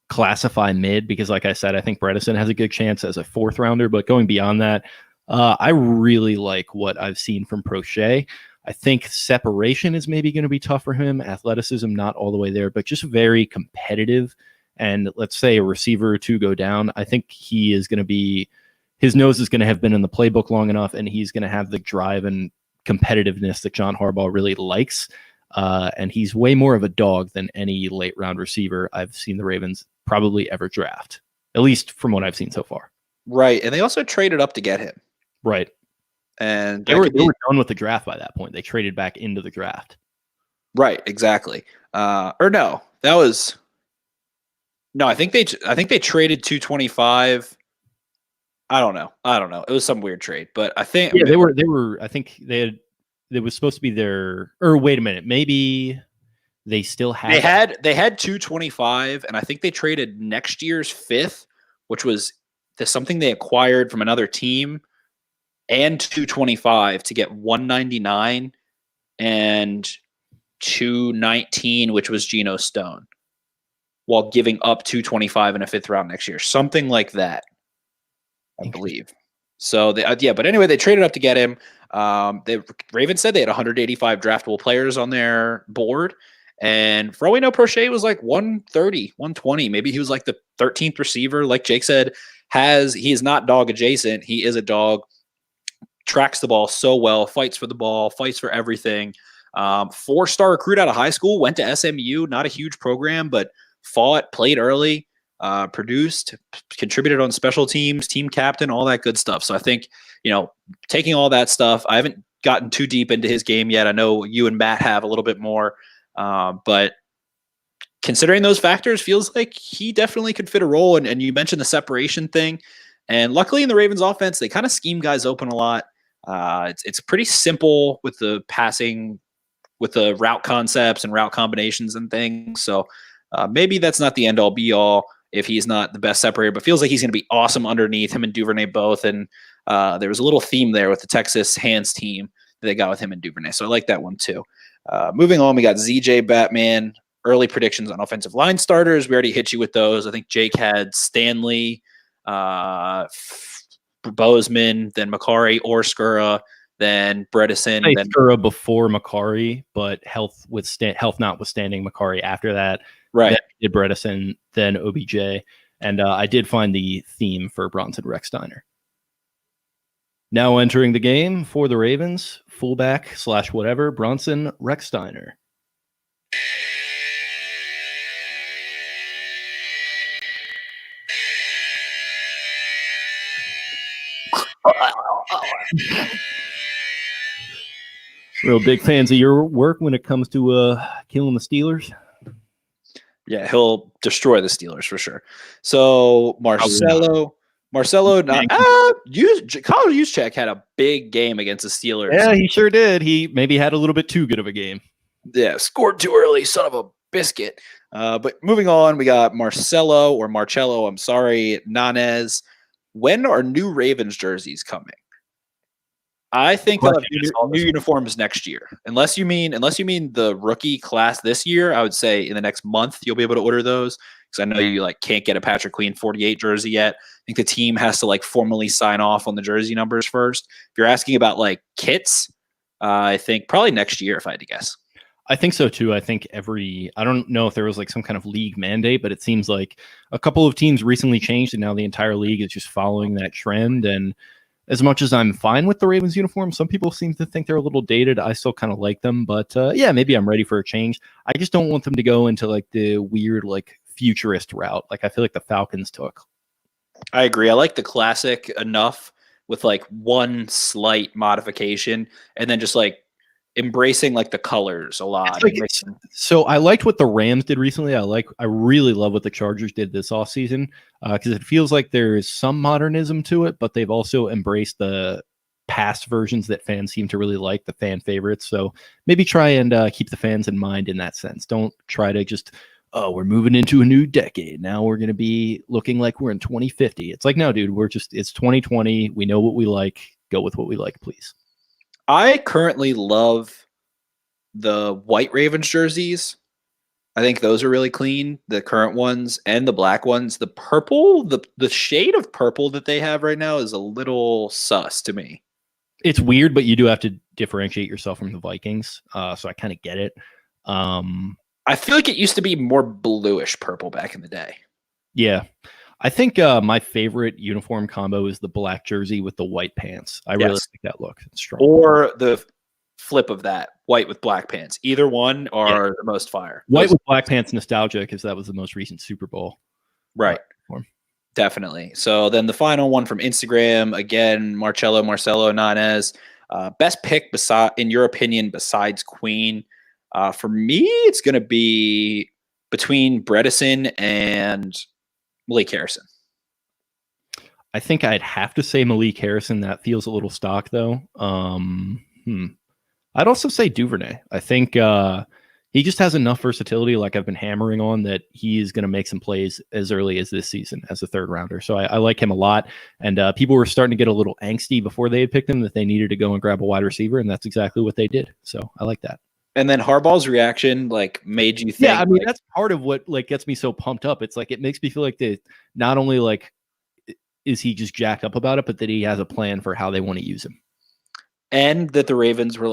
classify mid, because like I said, I think Bredesen has a good chance as a fourth rounder, but going beyond that, I really like what I've seen from Prochet. I think separation is maybe going to be tough for him. Athleticism, not all the way there, but just very competitive. And let's say a receiver or two go down, I think he is going to be, his nose is going to have been in the playbook long enough, and he's going to have the drive and competitiveness that John Harbaugh really likes. And he's way more of a dog than any late round receiver I've seen the Ravens probably ever draft, at least from what I've seen so far. Right. And they also traded up to get him. Right. And they were done with the draft by that point. They traded back into the draft. Right. Exactly. Or no, that was, no, I think they traded 225. I don't know. It was some weird trade, but I think they were. I think it was supposed to be their. Or wait a minute, maybe they still had. They had 225, and I think they traded next year's fifth, which was something they acquired from another team, and 225 to get 199 and 219, which was Geno Stone, while giving up 225 in a fifth round next year, something like that. I believe. So but anyway, they traded up to get him. The Ravens said they had 185 draftable players on their board. And for all we know, Prochet was like 130, 120. Maybe he was like the 13th receiver. Like Jake said, he is not dog adjacent. He is a dog, tracks the ball so well, fights for the ball, fights for everything. 4-star recruit out of high school, went to SMU, not a huge program, but fought, played early. produced, contributed on special teams, team captain, all that good stuff. So I think, taking all that stuff, I haven't gotten too deep into his game yet. I know you and Matt have a little bit more, but considering those factors, feels like he definitely could fit a role. And you mentioned the separation thing. And luckily in the Ravens offense, they kind of scheme guys open a lot. It's pretty simple with the passing, with the route concepts and route combinations and things. So maybe that's not the end all be all if he's not the best separator, but feels like he's going to be awesome underneath him and Duvernay both. And there was a little theme there with the Texas hands team that they got with him and Duvernay. So I like that one too. Moving on, we got ZJ Batman. Early predictions on offensive line starters. We already hit you with those. I think Jake had Stanley, Bozeman, then Macari or Skura, then Bredesen. Then Skura before Macari, but health notwithstanding Macari after that. Right. Then did Bredesen, then OBJ. And I did find the theme for Bronson Rechsteiner. Now entering the game for the Ravens, fullback / whatever, Bronson Rechsteiner. Real big fans of your work when it comes to killing the Steelers. Yeah, he'll destroy the Steelers for sure. So Marcelo, college Juszczyk had a big game against the Steelers. Yeah, he sure did. He maybe had a little bit too good of a game. Yeah, scored too early, son of a biscuit. But moving on, we got Marcello, I'm sorry, Nanez. When are new Ravens jerseys coming? I think they'll have new uniforms next year. Unless you mean the rookie class this year, I would say in the next month you'll be able to order those. Because I know you can't get a Patrick Queen 48 jersey yet. I think the team has to formally sign off on the jersey numbers first. If you're asking about kits, I think probably next year if I had to guess. I think so too. I think I don't know if there was some kind of league mandate, but it seems like a couple of teams recently changed and now the entire league is just following that trend. And as much as I'm fine with the Ravens uniform, some people seem to think they're a little dated. I still kind of like them, but yeah, maybe I'm ready for a change. I just don't want them to go into the weird, futurist route. I feel like the Falcons took. I agree. I like the classic enough with one slight modification and then just embracing the colors a lot. So I liked what the Rams did recently. I really love what the Chargers did this offseason because it feels like there's some modernism to it, but they've also embraced the past versions that fans seem to really like, the fan favorites. So maybe try and keep the fans in mind in that sense. Don't try to just, we're moving into a new decade. Now we're going to be looking like we're in 2050. It's no, dude, it's 2020. We know what we like. Go with what we like, please. I currently love the white Ravens jerseys. I think those are really clean, the current ones and the black ones. The purple, the shade of purple that they have right now is a little sus to me. It's weird, but you do have to differentiate yourself from the Vikings. So I kind of get it. I feel like it used to be more bluish purple back in the day. Yeah. I think my favorite uniform combo is the black jersey with the white pants. I really like that look. It's strong. Or the flip of that, white with black pants. Either one are the most fire. White with black pants nostalgia because that was the most recent Super Bowl. Right. Definitely. So then the final one from Instagram, again, Marcello Nanez. Best pick in your opinion besides Queen? For me, it's going to be between Bredesen and Malik Harrison. I think I'd have to say Malik Harrison. That feels a little stock, though. I'd also say Duvernay. I think he just has enough versatility, like I've been hammering on, that he is going to make some plays as early as this season as a third rounder. So I like him a lot. And people were starting to get a little angsty before they had picked him that they needed to go and grab a wide receiver, and that's exactly what they did. So I like that. And then Harbaugh's reaction made you think. Yeah, I mean, that's part of what gets me so pumped up. It's it makes me feel like not only is he just jacked up about it, but that he has a plan for how they want to use him. And that the Ravens were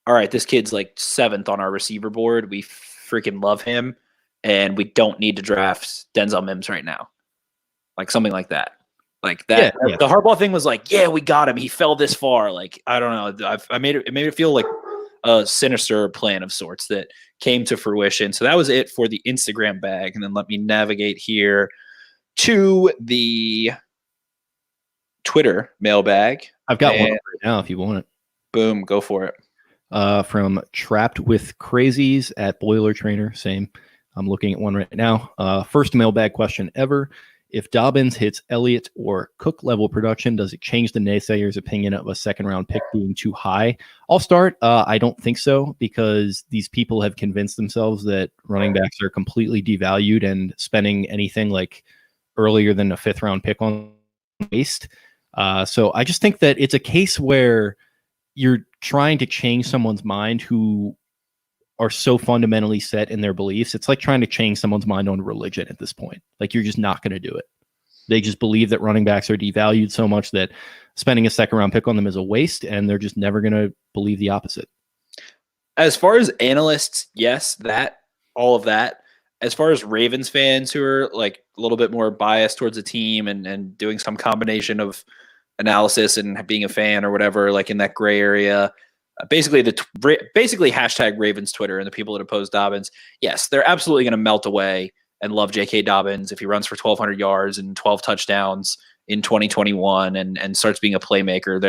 all right, this kid's 7th on our receiver board. We freaking love him, and we don't need to draft Denzel Mims right now. Something like that. That. Yeah. The Harbaugh thing was yeah, we got him. He fell this far. I don't know. It made it feel like a sinister plan of sorts that came to fruition. So that was it for the Instagram bag. And then let me navigate here to the Twitter mailbag. I've got one right now if you want it. Boom, go for it. From Trapped with Crazies at Boiler Trainer. Same. I'm looking at one right now. First mailbag question ever. If Dobbins hits Elliott or Cook level production, does it change the naysayers' opinion of a second-round pick being too high? I'll start. I don't think so, because these people have convinced themselves that running backs are completely devalued, and spending anything like earlier than a fifth-round pick on waste. So I just think that it's a case where you're trying to change someone's mind who are so fundamentally set in their beliefs. It's like trying to change someone's mind on religion at this point. Like, you're just not going to do it. They just believe that running backs are devalued so much that spending a second round pick on them is a waste, and they're just never going to believe the opposite. As far as analysts, yes, all of that. As far as Ravens fans who are like a little bit more biased towards a team and doing some combination of analysis and being a fan or whatever, like in that gray area, basically hashtag Ravens Twitter and the people that oppose Dobbins, yes, they're absolutely going to melt away and love J.K. Dobbins if he runs for 1,200 yards and 12 touchdowns in 2021 and starts being a playmaker.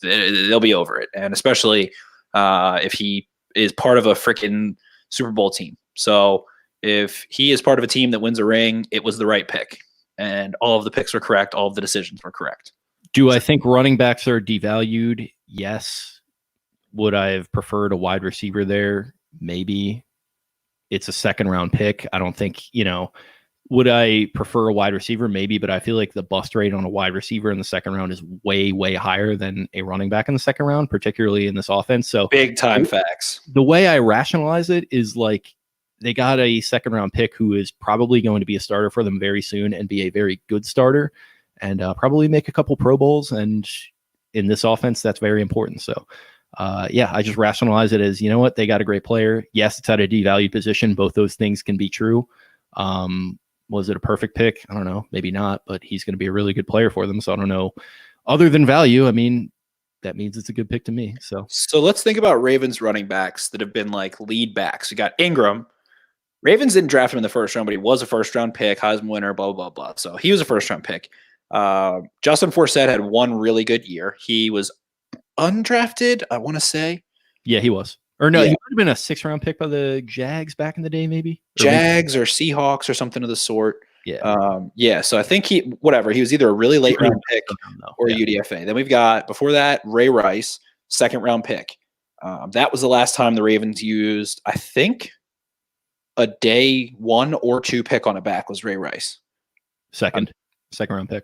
They'll be over it, and especially if he is part of a freaking Super Bowl team. So if he is part of a team that wins a ring, it was the right pick, and all of the picks were correct. All of the decisions were correct. Do I think running backs are devalued? Yes. Would I have preferred a wide receiver there? Maybe. It's a second round pick. I don't think, would I prefer a wide receiver? Maybe, but I feel like the bust rate on a wide receiver in the second round is way, way higher than a running back in the second round, particularly in this offense. So big time facts. The way I rationalize it is like, they got a second round pick who is probably going to be a starter for them very soon and be a very good starter, and probably make a couple Pro Bowls. And in this offense, that's very important. So I just rationalize it as, you know what, they got a great player. Yes, it's at a devalued position. Both those things can be true. Was it a perfect pick? I don't know. Maybe not, but he's going to be a really good player for them. So I don't know. Other than value, I mean, that means it's a good pick to me. So let's think about Ravens running backs that have been like lead backs. We got Ingram. Ravens didn't draft him in the first round, but he was a first-round pick, Heisman winner, blah, blah, blah. So he was a first-round pick. Justin Forsett had one really good year. He was undrafted, I want to say. Yeah, he was. Or no, he might have been a 6th-round pick by the Jags back in the day, maybe. Jags or Seahawks or something of the sort. Yeah. So I think he was either a really late round pick or a UDFA. Then we've got, before that, Ray Rice, 2nd-round pick. That was the last time the Ravens used, I think, a day 1 or 2 pick on a back was Ray Rice. Second-round pick.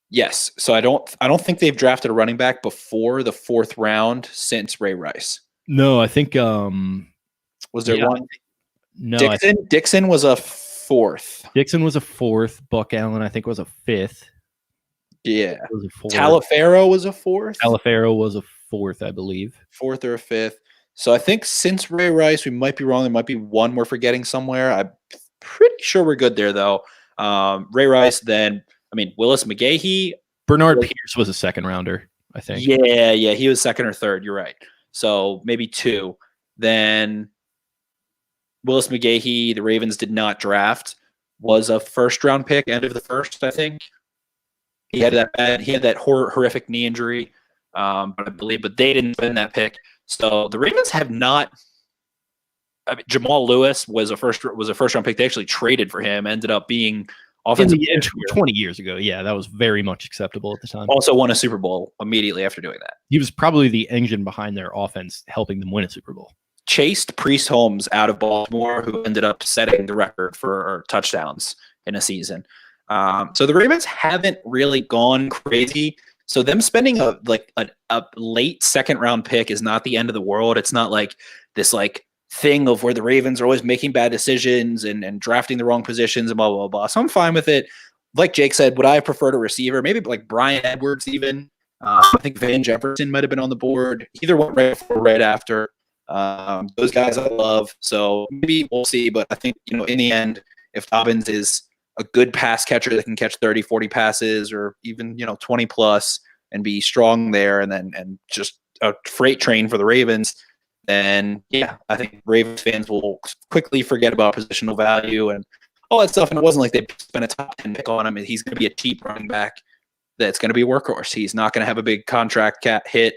Yes. So I don't think they've drafted a running back before the 4th round since Ray Rice. No, I think was there one? No, Dixon was a 4th. Dixon was a 4th. Buck Allen, I think, was a 5th. Yeah. Was a 4th. Talifero was a 4th. Talifero was a 4th, I believe. 4th or a 5th. So I think since Ray Rice, we might be wrong. There might be one we're forgetting somewhere. I'm pretty sure we're good there, though. Ray Rice, then, Willis McGahee. Bernard Pierce was a 2nd-rounder, I think. Yeah, he was 2nd or 3rd. You're right. So maybe 2. Then Willis McGahee, the Ravens did not draft, was a 1st-round pick, end of the 1st, I think. He had that horrific knee injury, but they didn't spend that pick. So the Ravens have not. Jamal Lewis was a first-round pick. They actually traded for him. Ended up being offensive. 20 years ago, yeah, that was very much acceptable at the time. Also won a Super Bowl immediately after doing that. He was probably the engine behind their offense, helping them win a Super Bowl. Chased Priest Holmes out of Baltimore, who ended up setting the record for touchdowns in a season. So the Ravens haven't really gone crazy. So them spending a late 2nd-round pick is not the end of the world. It's not like this thing of where the Ravens are always making bad decisions and drafting the wrong positions and blah, blah, blah. So I'm fine with it. Like Jake said, would I have preferred a receiver? Maybe like Brian Edwards even. I think Van Jefferson might have been on the board. Either one right before, right after. Those guys I love. So maybe we'll see. But I think, in the end, if Dobbins is a good pass catcher that can catch 30, 40 passes or even, 20 plus and be strong there and just a freight train for the Ravens, And yeah, I think Ravens fans will quickly forget about positional value and all that stuff. And it wasn't like they spent a top 10 pick on him. He's going to be a cheap running back that's going to be a workhorse. He's not going to have a big contract cap hit.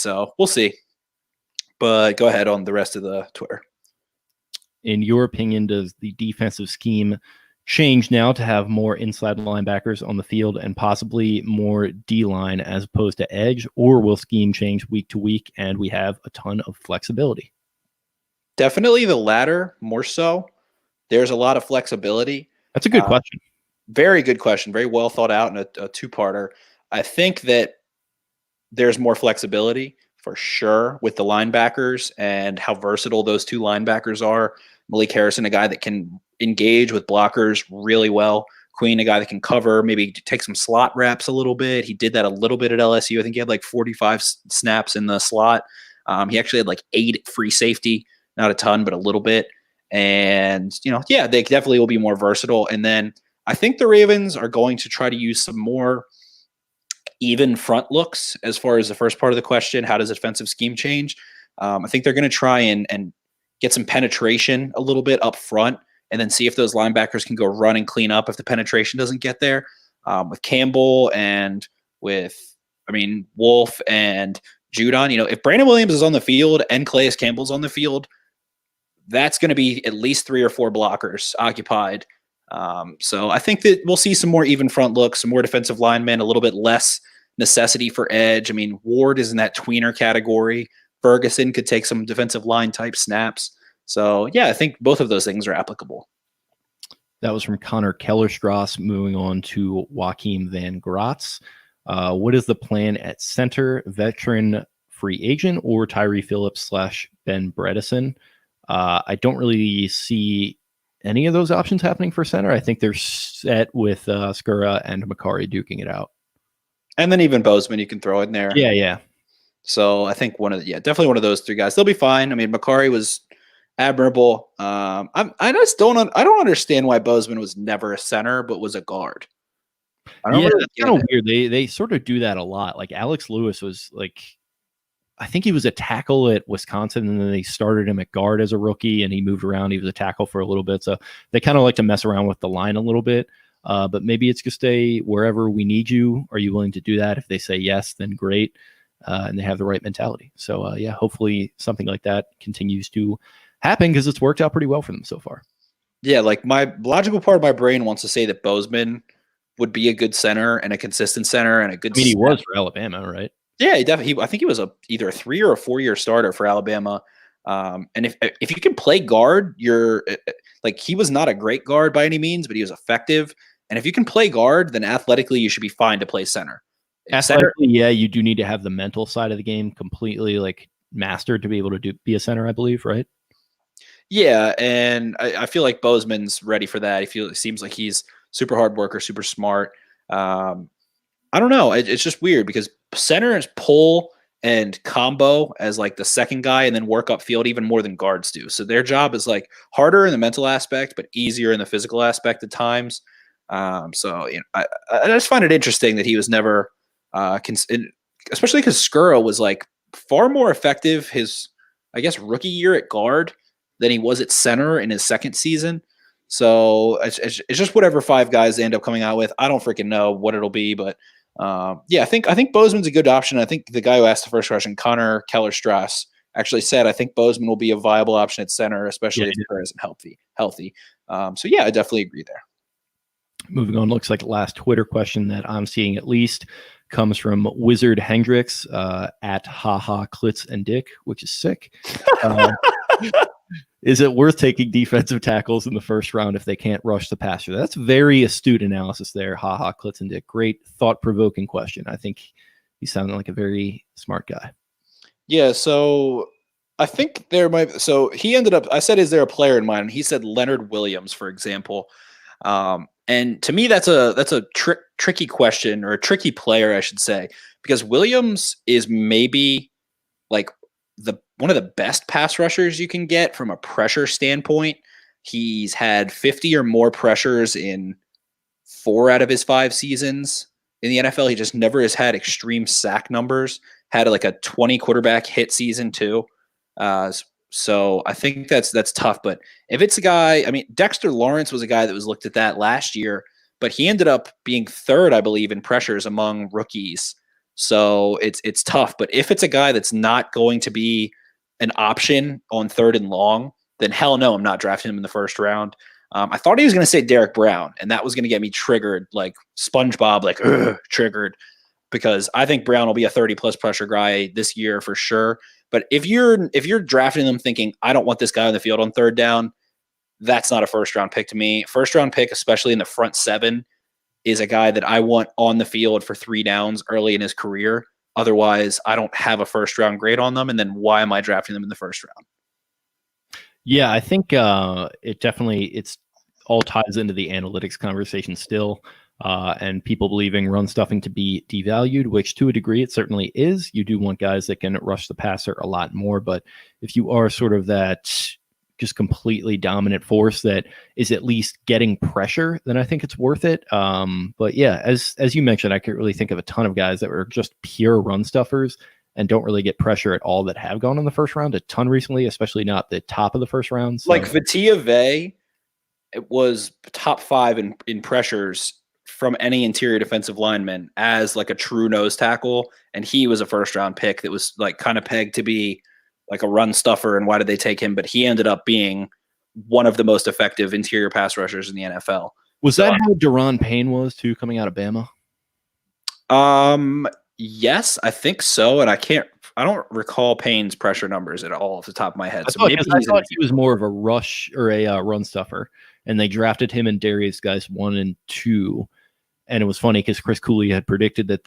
So we'll see. But go ahead on the rest of the Twitter. In your opinion, does the defensive scheme change now to have more inside linebackers on the field and possibly more D-line as opposed to edge, or will scheme change week to week and we have a ton of flexibility? Definitely the latter, more so. There's a lot of flexibility. That's a good question. Very good question. Very well thought out and a two-parter. I think that there's more flexibility for sure with the linebackers and how versatile those two linebackers are. Malik Harrison, a guy that can engage with blockers really well. Queen, a guy that can cover, maybe take some slot reps a little bit. He did that a little bit at LSU. I think he had like 45 snaps in the slot. He actually had like 8 free safety, not a ton, but a little bit. And, yeah, they definitely will be more versatile. And then I think the Ravens are going to try to use some more even front looks as far as the first part of the question. How does offensive scheme change? I think they're going to try and get some penetration a little bit up front and then see if those linebackers can go run and clean up if the penetration doesn't get there. With Campbell and with, Wolf and Judon, if Brandon Williams is on the field and Calais Campbell's on the field, that's going to be at least 3 or 4 blockers occupied. So I think that we'll see some more even front looks, some more defensive linemen, a little bit less necessity for edge. Ward is in that tweener category. Ferguson could take some defensive line type snaps. So yeah, I think both of those things are applicable. That was from Connor Kellerstrass. Moving on to Joachim Van Gratz. What is the plan at center, veteran free agent, or Tyree Phillips / Ben Bredesen? I don't really see any of those options happening for center. I think they're set with Skura and Makari duking it out. And then even Bozeman, you can throw in there. Yeah. So I think definitely one of those 3 guys. They'll be fine. Makari was admirable. I don't understand why Bozeman was never a center, but was a guard. That's kind of weird. They sort of do that a lot. Like Alex Lewis was I think he was a tackle at Wisconsin, and then they started him at guard as a rookie, and he moved around. He was a tackle for a little bit. So they kind of like to mess around with the line a little bit. But maybe it's just wherever we need you. Are you willing to do that? If they say yes, then great. And they have the right mentality. So hopefully something like that continues to happen because it's worked out pretty well for them so far. Yeah, like my logical part of my brain wants to say that Bozeman would be a good center and a consistent center and a good. He was for Alabama, right? Yeah, he definitely. I think he was either a 3 or a 4-year starter for Alabama. And if you can play guard, he was not a great guard by any means, but he was effective. And if you can play guard, then athletically you should be fine to play center. Athletically, you do need to have the mental side of the game completely mastered to be able to be a center, I believe, right? Yeah, and I feel like Bozeman's ready for that. It seems like he's super hard worker, super smart. I don't know. It's just weird because center is pull and combo as the second guy and then work upfield even more than guards do. So their job is harder in the mental aspect, but easier in the physical aspect at times. I just find it interesting that he was never especially because Skura was far more effective his, rookie year at guard than he was at center in his second season. So it's just whatever 5 guys they end up coming out with. I don't freaking know what it'll be, but I think Bozeman's a good option. I think the guy who asked the first question, Connor Kellerstrass, actually said I think Bozeman will be a viable option at center, especially if Skura isn't healthy. So yeah, I definitely agree there. Moving on, looks like the last Twitter question that I'm seeing at least comes from Wizard Hendricks at haha Klitz and Dick, which is sick. Is it worth taking defensive tackles in the first round if they can't rush the passer? That's very astute analysis there. Haha Klitz and Dick. Great thought-provoking question. I think he sounded like a very smart guy. Yeah, so I think there might. So he ended up. I said, "Is there a player in mind?" And he said Leonard Williams, for example. And to me, that's a tricky question, or a tricky player, I should say, because Williams is maybe one of the best pass rushers you can get from a pressure standpoint. He's had 50 or more pressures in 4 out of his 5 seasons in the NFL. He just never has had extreme sack numbers. Had a 20 quarterback hit season too. So I think that's tough. But if it's a guy, I mean, Dexter Lawrence was a guy that was looked at that last year, but he ended up being third, I believe, in pressures among rookies. So it's tough. But if it's a guy that's not going to be an option on third and long, then hell no, I'm not drafting him in the first round. I thought he was going to say Derek Brown, and that was going to get me triggered, like SpongeBob, like triggered, because I think Brown will be a 30+ pressure guy this year for sure. But if you're drafting them thinking I don't want this guy on the field on third down, that's not a first round pick to me. First round pick, especially in the front seven, is a guy that I want on the field for 3 downs early in his career. Otherwise, I don't have a first round grade on them. And then why am I drafting them in the first round? Yeah, I think it's all ties into the analytics conversation still, and people believing run stuffing to be devalued, which to a degree it certainly is. You do want guys that can rush the passer a lot more, but if you are sort of that just completely dominant force that is at least getting pressure, then I think it's worth it. But yeah, as you mentioned, I can't really think of a ton of guys that were just pure run stuffers and don't really get pressure at all that have gone in the first round a ton recently, especially not the top of the first round. So. Like Vitia Vey, it was top 5 in pressures from any interior defensive lineman as like a true nose tackle. And he was a first round pick that was like kind of pegged to be like a run stuffer. And why did they take him? But he ended up being one of the most effective interior pass rushers in the NFL. Was that how Daron Payne was too, coming out of Bama? Yes, I think so. And I don't recall Payne's pressure numbers at all off the top of my head. I thought he was more of a rush or a run stuffer, and they drafted him and Darius guys 1 and 2. And it was funny because Chris Cooley had predicted that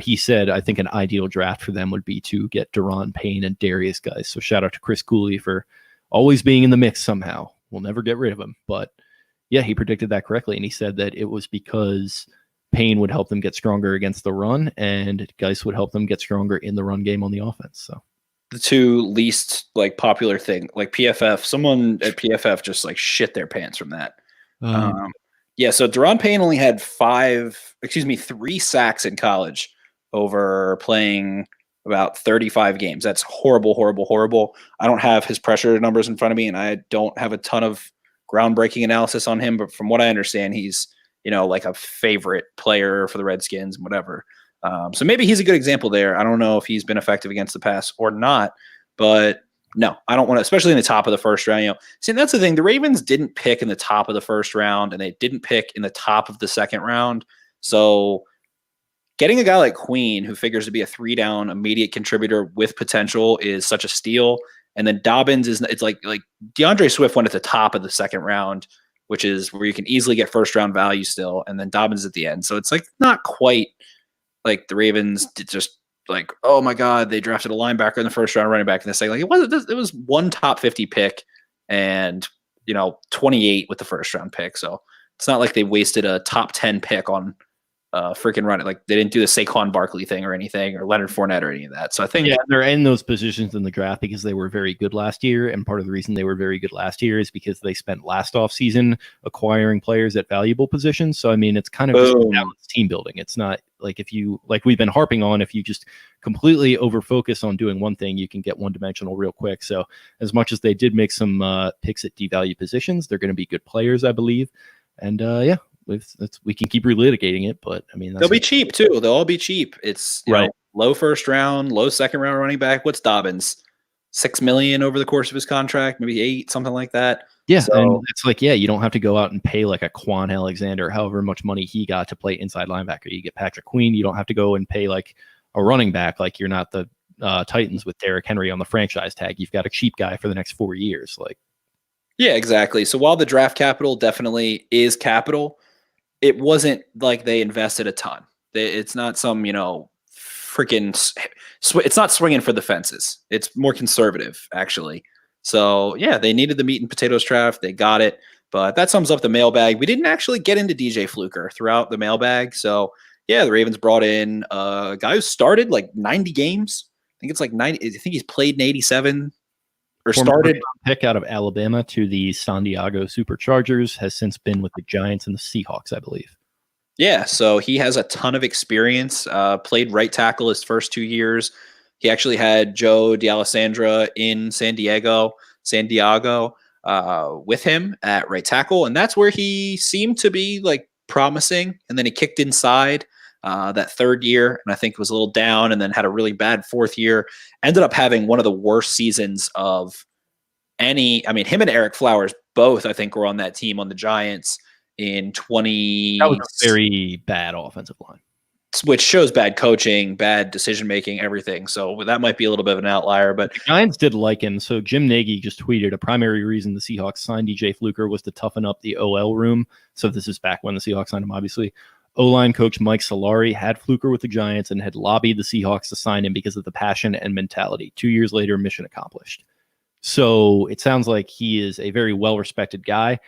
he said, I think an ideal draft for them would be to get Daron Payne and Darius guys. So shout out to Chris Cooley for always being in the mix somehow. We'll never get rid of him. But yeah, he predicted that correctly. And he said that it was because Payne would help them get stronger against the run, and Geis would help them get stronger in the run game on the offense. So the two least like popular thing, like PFF, someone at PFF just like shit their pants from that. Yeah, so Daron Payne only had 3 sacks in college over playing about 35 games. That's horrible, horrible, horrible. I don't have his pressure numbers in front of me, and I don't have a ton of groundbreaking analysis on him. But from what I understand, he's, like a favorite player for the Redskins and whatever. So maybe he's a good example there. I don't know if he's been effective against the pass or not, but no, I don't want to, especially in the top of the first round. See, that's the thing. The Ravens didn't pick in the top of the first round, and they didn't pick in the top of the second round. So getting a guy like Queen, who figures to be a 3-down immediate contributor with potential, is such a steal. And then Dobbins it's like DeAndre Swift went at the top of the second round, which is where you can easily get first round value still. And then Dobbins at the end. So it's like not quite like the Ravens did just like, oh my God, they drafted a linebacker in the first round, running back in the second. Like it was one top 50 pick and 28 with the first round pick. So it's not like they wasted a top 10 pick on freaking running. Like they didn't do the Saquon Barkley thing or anything, or Leonard Fournette or any of that. So I think they're in those positions in the draft because they were very good last year. And part of the reason they were very good last year is because they spent last off season acquiring players at valuable positions. So I mean, it's kind of just balanced team building. It's not like like we've been harping on, if you just completely over focus on doing one thing, you can get one dimensional real quick. So as much as they did make some picks at devalue positions, they're going to be good players, I believe. And we can keep relitigating it, but I mean, they'll be cheap too. They'll all be cheap. It's right. Low first round, low second round running back. What's Dobbins? $6 million over the course of his contract, maybe 8, something like that. Yeah, so, and it's like, you don't have to go out and pay like a Quan Alexander, however much money he got to play inside linebacker. You get Patrick Queen. You don't have to go and pay like a running back. Like you're not the Titans with Derrick Henry on the franchise tag. You've got a cheap guy for the next 4 years. Like, yeah, exactly. So while the draft capital definitely is capital, it wasn't like they invested a ton. It's not some, freaking, it's not swinging for the fences. It's more conservative, actually. So, yeah, they needed the meat and potatoes draft. They got it. But that sums up the mailbag. We didn't actually get into DJ Fluker throughout the mailbag. So, yeah, the Ravens brought in a guy who started like 90 games. I think it's like 90. I think he's played in 87 or started. Pick out of Alabama to the San Diego Superchargers, has since been with the Giants and the Seahawks, I believe. Yeah, so he has a ton of experience, played right tackle his first 2 years, He actually had Joe D'Alessandro in San Diego, with him at right tackle, and that's where he seemed to be like promising. And then he kicked inside that third year, and I think was a little down, and then had a really bad fourth year. Ended up having one of the worst seasons of any. I mean, him and Eric Flowers both, I think, were on that team on the Giants in 20. That was a very bad offensive line, which shows bad coaching, bad decision making, everything. So that might be a little bit of an outlier. But the Giants did like him. So Jim Nagy just tweeted a primary reason the Seahawks signed DJ Fluker was to toughen up the OL room. So this is back when the Seahawks signed him, obviously. O-line coach Mike Solari had Fluker with the Giants and had lobbied the Seahawks to sign him because of the passion and mentality. 2 years later, mission accomplished. So it sounds like he is a very well-respected guy.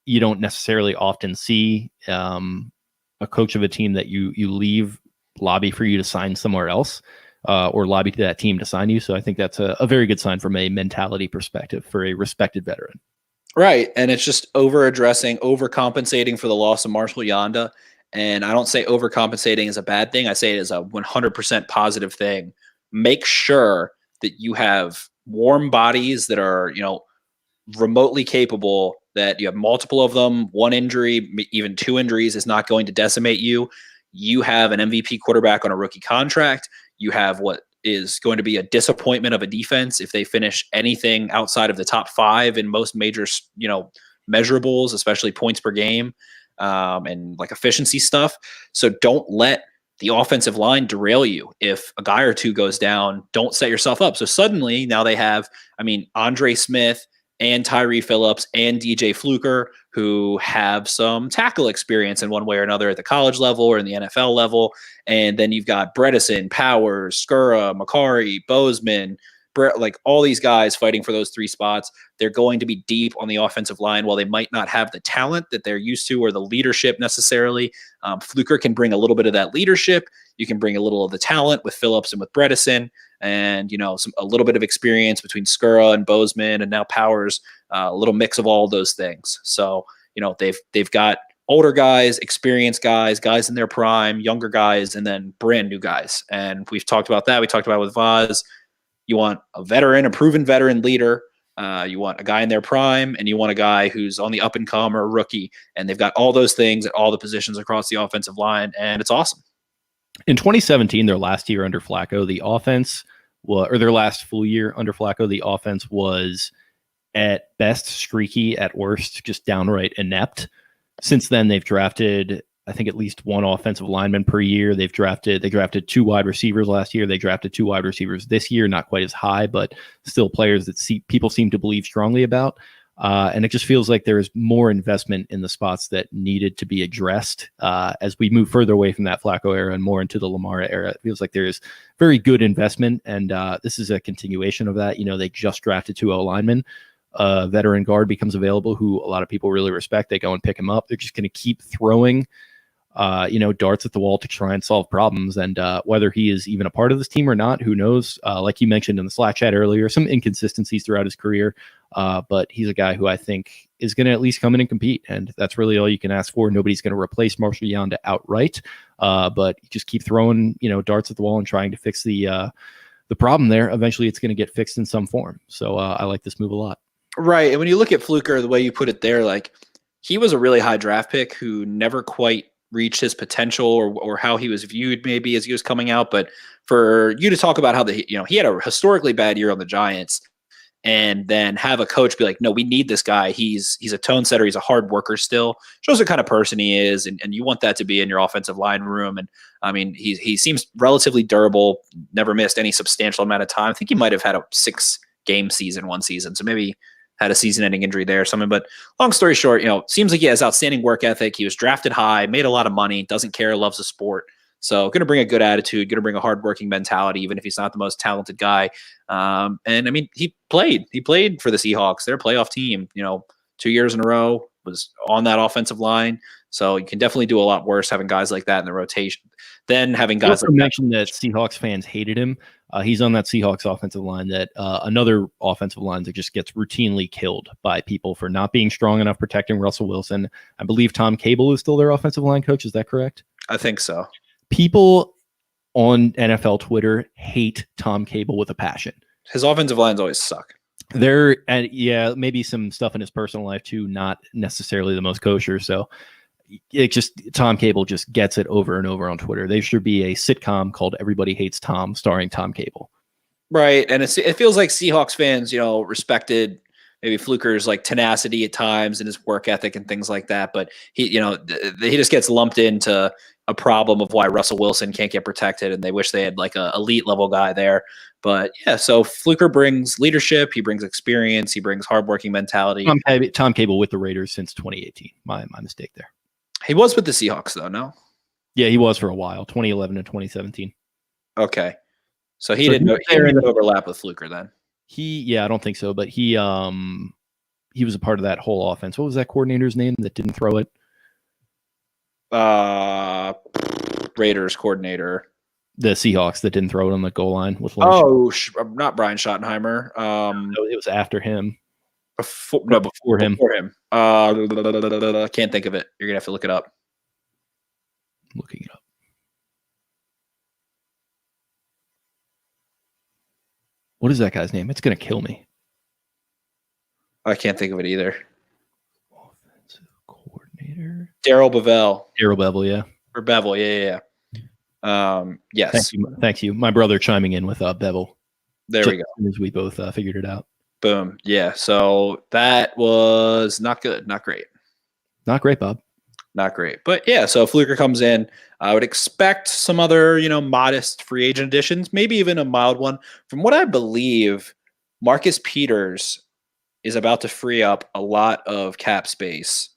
You don't necessarily often see a coach of a team that you leave lobby for you to sign somewhere else, or lobby to that team to sign you. So I think that's a very good sign from a mentality perspective for a respected veteran. Right. And it's just over-addressing, overcompensating for the loss of Marshall Yanda. And I don't say overcompensating is a bad thing. I say it is a 100% positive thing. Make sure that you have warm bodies that are, remotely capable, that you have multiple of them. One injury, even two injuries is not going to decimate you. You have an MVP quarterback on a rookie contract. You have what is going to be a disappointment of a defense if they finish anything outside of the top 5 in most major, measurables, especially points per game, and like efficiency stuff. So don't let the offensive line derail you. If a guy or two goes down, don't set yourself up. So suddenly now they have, Andre Smith and Tyree Phillips and DJ Fluker, who have some tackle experience in one way or another at the college level or in the NFL level. And then you've got Bredesen, Powers, Skura, Makari, Bozeman, like all these guys fighting for those 3 spots. They're going to be deep on the offensive line. While they might not have the talent that they're used to or the leadership necessarily, Fluker can bring a little bit of that leadership. You can bring a little of the talent with Phillips and with Bredesen, and a little bit of experience between Skura and Bozeman, and now Powers, a little mix of all those things. So they've got older guys, experienced guys in their prime, younger guys, and then brand new guys. And we've talked about that. We talked about it with Vaz. You want a veteran, a proven veteran leader. You want a guy in their prime, and you want a guy who's on the up and come or a rookie. And they've got all those things at all the positions across the offensive line, and it's awesome. In 2017, their last year under Flacco, the offense or their last full year under Flacco, the offense was at best streaky, at worst just downright inept. Since then, they've drafted, I think, at least one offensive lineman per year. They drafted 2 wide receivers last year. They drafted 2 wide receivers this year, not quite as high, but still players that people seem to believe strongly about. And it just feels like there is more investment in the spots that needed to be addressed as we move further away from that Flacco era and more into the Lamar era. It feels like there is very good investment, and this is a continuation of that. They just drafted 2 O-linemen. Veteran guard becomes available who a lot of people really respect. They go and pick him up. They're just going to keep throwing darts at the wall to try and solve problems. And whether he is even a part of this team or not, who knows? Like you mentioned in the Slack chat earlier, some inconsistencies throughout his career. But he's a guy who I think is going to at least come in and compete. And that's really all you can ask for. Nobody's going to replace Marshall Yanda outright. But you just keep throwing, darts at the wall and trying to fix the problem there. Eventually it's going to get fixed in some form. So I like this move a lot. Right. And when you look at Fluker, the way you put it there, like he was a really high draft pick who never quite reached his potential or how he was viewed maybe as he was coming out. But for you to talk about how he had a historically bad year on the Giants, and then have a coach be like, no, we need this guy. He's a tone setter. He's a hard worker still. Shows what kind of person he is. And you want that to be in your offensive line room. And he seems relatively durable, never missed any substantial amount of time. I think he might have had a 6-game season one season. So maybe had a season-ending injury there or something. But long story short, seems like he has outstanding work ethic. He was drafted high, made a lot of money, doesn't care, loves the sport. So going to bring a good attitude, going to bring a hardworking mentality, even if he's not the most talented guy. He played for the Seahawks. They're a playoff team, 2 years in a row, was on that offensive line. So you can definitely do a lot worse having guys like that in the rotation than having guys like that. Mentioned that Seahawks fans hated him. He's on that Seahawks offensive line that another offensive line that just gets routinely killed by people for not being strong enough protecting Russell Wilson. I believe Tom Cable is still their offensive line coach. Is that correct? I think so. People on NFL Twitter hate Tom Cable with a passion. His offensive lines always suck. There, and yeah, maybe some stuff in his personal life too, not necessarily the most kosher. So it just Tom Cable just gets it over and over on Twitter. There should be a sitcom called Everybody Hates Tom, starring Tom Cable. Right, and it feels like Seahawks fans, respected maybe Fluker's like tenacity at times and his work ethic and things like that, but he just gets lumped into a problem of why Russell Wilson can't get protected, and they wish they had like a elite level guy there. But yeah, so Fluker brings leadership, he brings experience, he brings hardworking mentality. Tom Cable with the Raiders since 2018. My mistake there. He was with the Seahawks though, no? Yeah, he was for a while, 2011 to 2017. Okay. So he didn't overlap with Fluker then. I don't think so, but he was a part of that whole offense. What was that coordinator's name that didn't throw it? Raiders coordinator. The Seahawks that didn't throw it on the goal line with not Brian Schottenheimer. No, it was after him. Before him. Can't think of it. You're gonna have to look it up. Looking it up. What is that guy's name? It's gonna kill me. I can't think of it either. Offensive coordinator. Darrell Bevell. Darrell Bevel, yeah. Or Bevel, yeah. Yes. Thank you. My brother chiming in with Bevel. There we go. As we both figured it out. Boom. Yeah. So that was not good. Not great. Not great, Bob. Not great. But yeah, so Fluker comes in. I would expect some other, modest free agent additions, maybe even a mild one. From what I believe, Marcus Peters is about to free up a lot of cap space.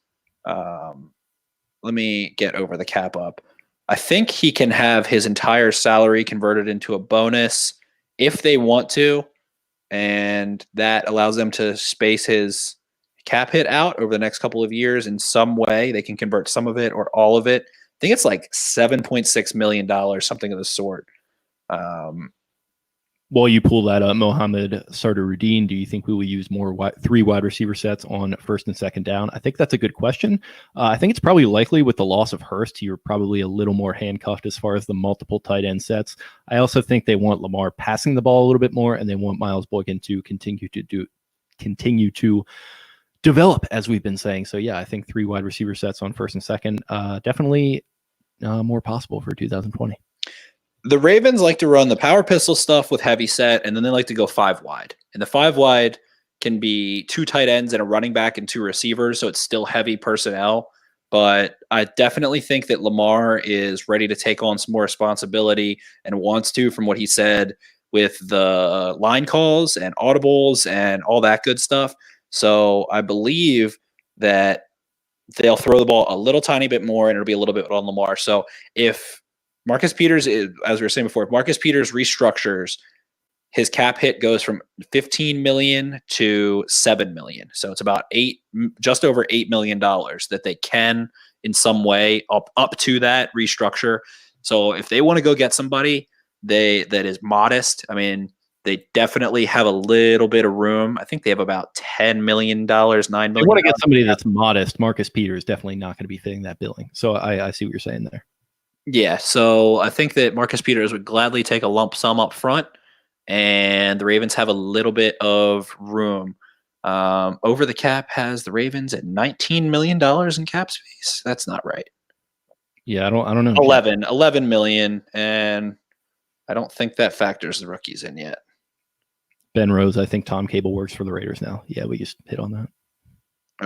Let me get over the cap up. I think he can have his entire salary converted into a bonus if they want to, and that allows them to space his cap hit out over the next couple of years in some way. They can convert some of it or all of it. I think it's like $7.6 million, something of the sort. While you pull that up, Mohamed Sardarudin, do you think we will use more three wide receiver sets on first and second down? I think that's a good question. I think it's probably likely with the loss of Hurst, you're probably a little more handcuffed as far as the multiple tight end sets. I also think they want Lamar passing the ball a little bit more, and they want Miles Boykin to continue to develop, as we've been saying. So yeah, I think three wide receiver sets on first and second, definitely more possible for 2020. The Ravens like to run the power pistol stuff with heavy set, and then they like to go 5 wide. And the 5 wide can be 2 tight ends and a running back and 2 receivers, so it's still heavy personnel. But I definitely think that Lamar is ready to take on some more responsibility and wants to, from what he said, with the line calls and audibles and all that good stuff. So I believe that they'll throw the ball a little tiny bit more, and it'll be a little bit on Lamar. So if Marcus Peters, as we were saying before, if Marcus Peters restructures, his cap hit goes from $15 million to $7 million. So it's about just over $8 million that they can in some way up to that restructure. So if they want to go get somebody that is modest, I mean, they definitely have a little bit of room. I think they have about $10 million, $9 million. They want to get somebody that's modest. Marcus Peters definitely not going to be fitting that billing. So I see what you're saying there. Yeah, so I think that Marcus Peters would gladly take a lump sum up front, and the Ravens have a little bit of room. Over the cap has the Ravens at $19 million in cap space. That's not right. Yeah, I don't know. 11 million, and I don't think that factors the rookies in yet. Ben Rose, I think Tom Cable works for the Raiders now. Yeah, we just hit on that.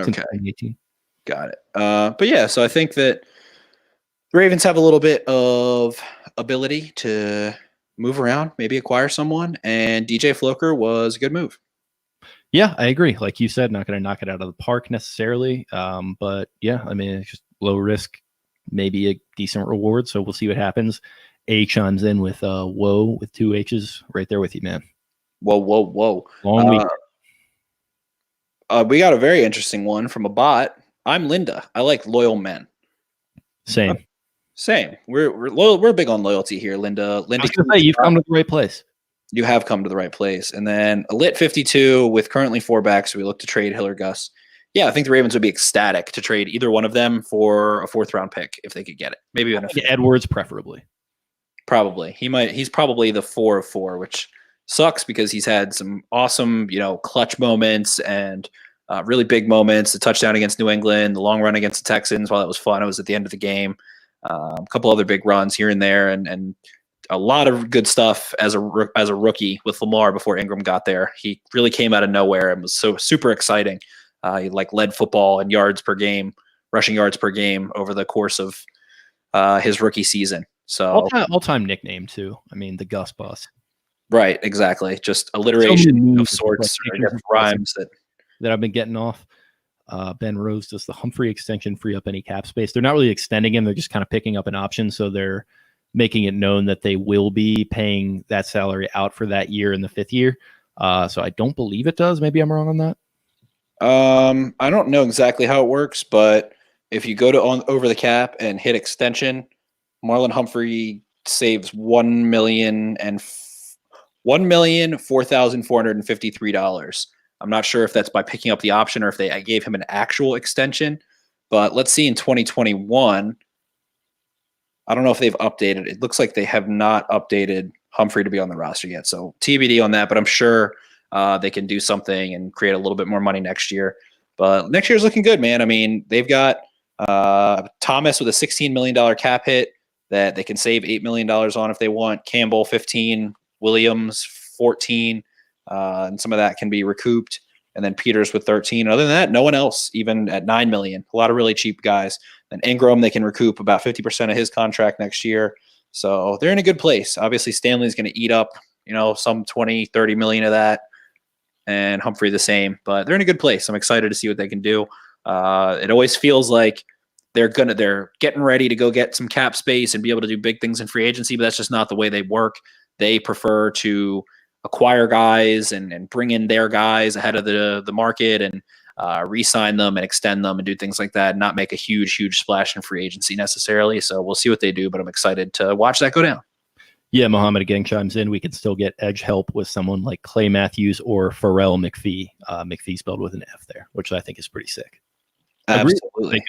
Okay. Got it. But yeah, so I think that the Ravens have a little bit of ability to move around, maybe acquire someone, and DJ Fluker was a good move. Yeah, I agree. Like you said, not going to knock it out of the park necessarily. But yeah, I mean, it's just low risk, maybe a decent reward. So we'll see what happens. A chimes in with whoa with 2 H's right there with you, man. Whoa. Long week. We got a very interesting one from a bot. I'm Linda. I like loyal men. Same. We're loyal. We're big on loyalty here, Linda. I was gonna say, you've come to the right place. You have come to the right place. And then a lit 52 with currently 4 backs. So we look to trade Hill or Gus. Yeah, I think the Ravens would be ecstatic to trade either one of them for a 4th round pick if they could get it. Maybe even Edwards, preferably. Probably. He's probably the 4 of 4, which sucks because he's had some awesome, clutch moments and really big moments. The touchdown against New England, the long run against the Texans. While that was fun, it was at the end of the game. A couple other big runs here and there, and a lot of good stuff as a rookie with Lamar before Ingram got there. He really came out of nowhere and was so super exciting. He led football in yards per game, rushing yards per game over the course of his rookie season. So all-time nickname too. I mean, the Gus Bus. Right, exactly. Just alliteration of sorts, like or rhymes that I've been getting off. Ben Rose, does the Humphrey extension free up any cap space? They're not really extending him. They're just kind of picking up an option. So they're making it known that they will be paying that salary out for that year in the 5th year. So I don't believe it does. Maybe I'm wrong on that. I don't know exactly how it works, but if you go to over the cap and hit extension, Marlon Humphrey saves $1,004,453. I'm not sure if that's by picking up the option or if I gave him an actual extension. But let's see in 2021. I don't know if they've updated. It looks like they have not updated Humphrey to be on the roster yet. So TBD on that, but I'm sure they can do something and create a little bit more money next year. But next year's looking good, man. I mean, they've got Thomas with a $16 million cap hit that they can save $8 million on if they want. Campbell, 15, Williams, 14, and some of that can be recouped. And then Peters with 13. Other than that, no one else, even at $9 million. A lot of really cheap guys. And Ingram, they can recoup about 50% of his contract next year. So they're in a good place. Obviously, Stanley's going to eat up, some 20, 30 million of that. And Humphrey the same. But they're in a good place. I'm excited to see what they can do. It always feels like they're getting ready to go get some cap space and be able to do big things in free agency, but that's just not the way they work. They prefer to acquire guys and bring in their guys ahead of the market and re-sign them and extend them and do things like that, and not make a huge splash in free agency necessarily. So we'll see what they do, but I'm excited to watch that go down. Yeah, Mohammed again chimes in. We can still get edge help with someone like Clay Matthews or Pharrell McPhee. McPhee spelled with an F there, which I think is pretty sick. Absolutely.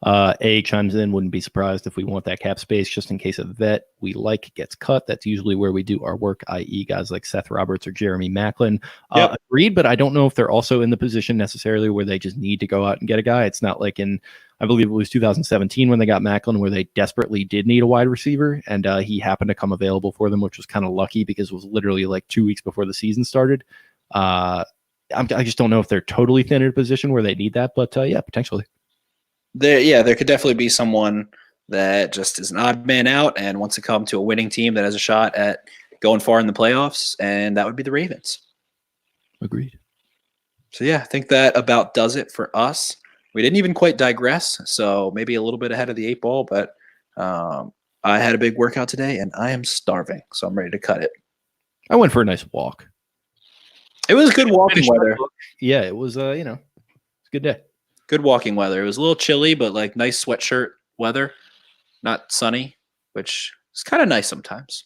A chimes in, wouldn't be surprised if we want that cap space just in case a vet we like gets cut. That's usually where we do our work, i.e. guys like Seth Roberts or Jeremy Maclin. Yep. Agreed, but I don't know if they're also in the position necessarily where they just need to go out and get a guy. It's not like I believe it was 2017 when they got Maclin where they desperately did need a wide receiver, and he happened to come available for them, which was kind of lucky because it was literally like 2 weeks before the season started. I just don't know if they're totally thin in a position where they need that, but yeah, potentially. There could definitely be someone that just is an odd man out and wants to come to a winning team that has a shot at going far in the playoffs, and that would be the Ravens. Agreed. So yeah, I think that about does it for us. We didn't even quite digress, so maybe a little bit ahead of the 8 ball, but I had a big workout today, and I am starving, so I'm ready to cut it. I went for a nice walk. It was good walking weather. Yeah, it was, it's a good day. Good walking weather. It was a little chilly, but like nice sweatshirt weather, not sunny, which is kind of nice sometimes.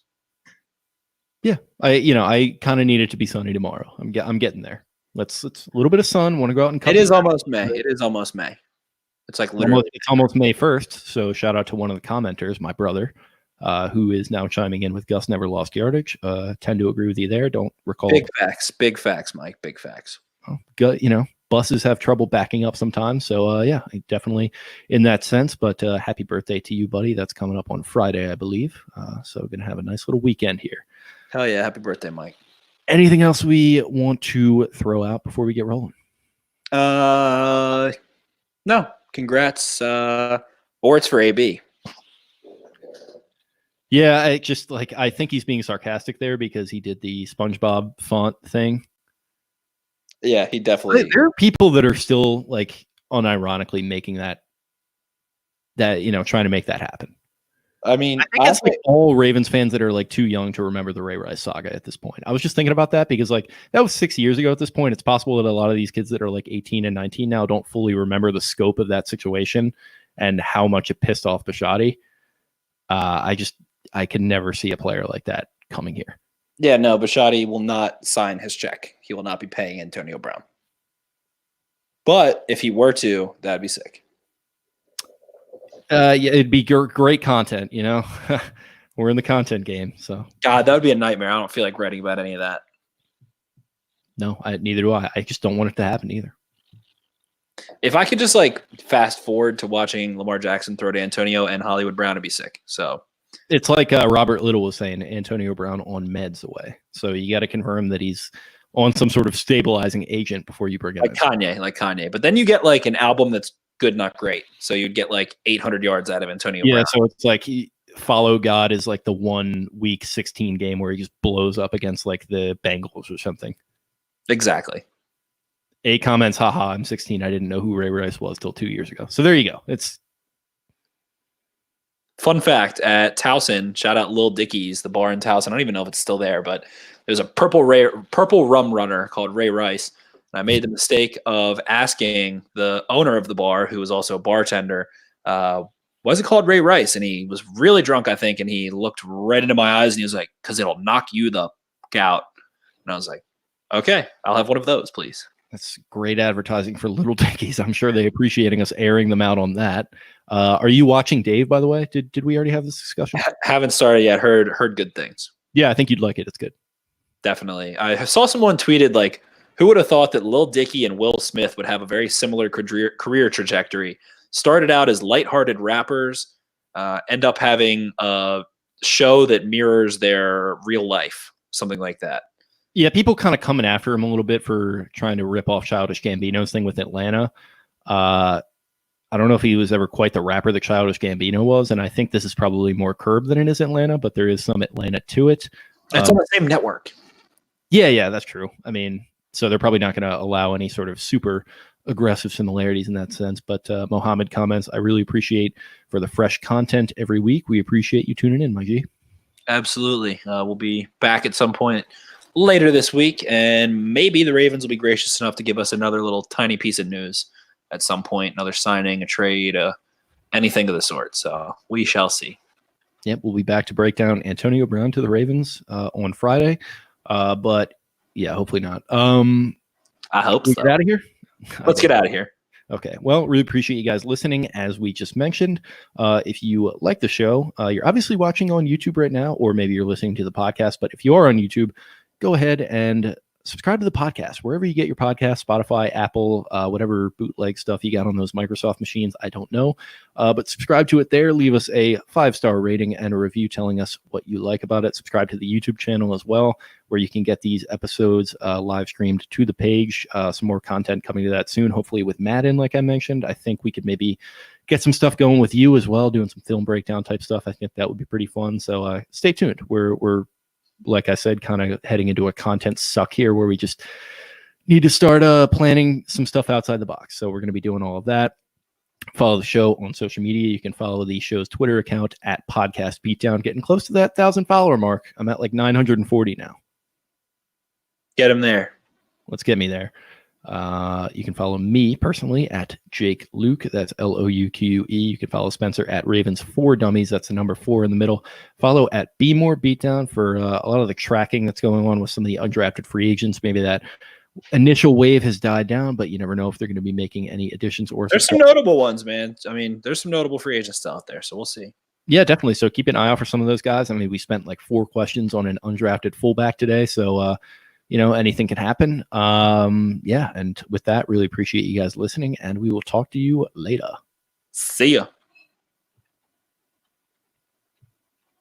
Yeah, I kind of need it to be sunny tomorrow. I'm getting there. Let's a little bit of sun. Want to go out and cut. It is almost May. It's like literally. It's almost May 1st. So shout out to one of the commenters, my brother, who is now chiming in with Gus never lost yardage. Tend to agree with you there. Don't recall. Big facts, Mike. Big facts. Buses have trouble backing up sometimes. So, yeah, definitely in that sense. But happy birthday to you, buddy. That's coming up on Friday, I believe. So going to have a nice little weekend here. Hell yeah. Happy birthday, Mike. Anything else we want to throw out before we get rolling? No. Congrats. Or it's for AB. Yeah, I think he's being sarcastic there because he did the SpongeBob font thing. Yeah, he definitely. There are people that are still like unironically making that trying to make that happen. I mean, I think it's like all Ravens fans that are like too young to remember the Ray Rice saga at this point. I was just thinking about that because like that was 6 years ago at this point. It's possible that a lot of these kids that are like 18 and 19 now don't fully remember the scope of that situation and how much it pissed off Bisciotti. I can never see a player like that coming here. Yeah, no, Bisciotti will not sign his check. He will not be paying Antonio Brown. But if he were to, that'd be sick. Yeah, it'd be great content, We're in the content game, so God, that would be a nightmare. I don't feel like writing about any of that. no, neither do I. I just don't want it to happen either. If I could just like fast forward to watching Lamar Jackson throw to Antonio and Hollywood Brown, I'd be sick. So It's like Robert Little was saying, Antonio Brown on meds away. So you got to confirm that he's on some sort of stabilizing agent before you bring him like Kanye. But then you get like an album that's good, not great. So you'd get like 800 yards out of Antonio Brown. So it's like Follow God is like the 1 week 16 game where he just blows up against like the Bengals or something. Exactly. A comments, haha, I'm 16. I didn't know who Ray Rice was till 2 years ago. So there you go. It's fun fact at Towson. Shout out Lil Dickie's, the bar in Towson. I don't even know if it's still there, but there's a purple rum runner called Ray Rice. And I made the mistake of asking the owner of the bar, who was also a bartender, was it called Ray Rice? And he was really drunk, I think, and he looked right into my eyes and he was like, "Because it'll knock you the out." And I was like, "Okay, I'll have one of those, please." That's great advertising for Little Dickies. I'm sure they're appreciating us airing them out on that. Are you watching Dave, by the way? Did we already have this discussion? Haven't started yet. Heard good things. Yeah, I think you'd like it. It's good. Definitely. I saw someone tweeted like, who would have thought that Lil Dicky and Will Smith would have a very similar career trajectory? Started out as lighthearted rappers, end up having a show that mirrors their real life, something like that. Yeah, people kind of coming after him a little bit for trying to rip off Childish Gambino's thing with Atlanta. I don't know if he was ever quite the rapper that Childish Gambino was, and I think this is probably more Curb than it is Atlanta, but there is some Atlanta to it. It's on the same network. Yeah, that's true. I mean, so they're probably not going to allow any sort of super aggressive similarities in that sense. But Mohammed comments, I really appreciate for the fresh content every week. We appreciate you tuning in, my G. Absolutely. We'll be back at some point later this week, and maybe the Ravens will be gracious enough to give us another little tiny piece of news at some point, another signing, a trade, anything of the sort. So we shall see. Yep, we'll be back to break down Antonio Brown to the Ravens on Friday. But yeah, hopefully not. I hope so. Get out of here. Let's get out of here. Okay. Well, really appreciate you guys listening. As we just mentioned, if you like the show, you're obviously watching on YouTube right now, or maybe you're listening to the podcast. But if you are on YouTube, go ahead and subscribe to the podcast wherever you get your podcast, Spotify, Apple, whatever bootleg stuff you got on those Microsoft machines. I don't know, but subscribe to it there. Leave us a 5-star rating and a review telling us what you like about it. Subscribe to the YouTube channel as well, where you can get these episodes live streamed to the page. Some more content coming to that soon, hopefully with Madden, like I mentioned. I think we could maybe get some stuff going with you as well, doing some film breakdown type stuff. I think that would be pretty fun. So stay tuned. We're like I said, kind of heading into a content suck here where we just need to start planning some stuff outside the box. So we're going to be doing all of that. Follow the show on social media. You can follow the show's Twitter account at Podcast Beatdown. Getting close to that 1,000 follower mark. I'm at like 940 now. Get him there. Let's get me there. You can follow me personally at Jake Luke. That's Louque. You can follow Spencer at Ravens4Dummies. That's the number 4 in the middle. Follow at Be More Beatdown for a lot of the tracking that's going on with some of the undrafted free agents. Maybe that initial wave has died down, but you never know if they're going to be making any additions or. There's some notable ones, man. I mean, there's some notable free agents still out there, so we'll see. Yeah, definitely. So keep an eye out for some of those guys. I mean, we spent like 4 questions on an undrafted fullback today, so anything can happen. And with that, really appreciate you guys listening, and we will talk to you later. See ya.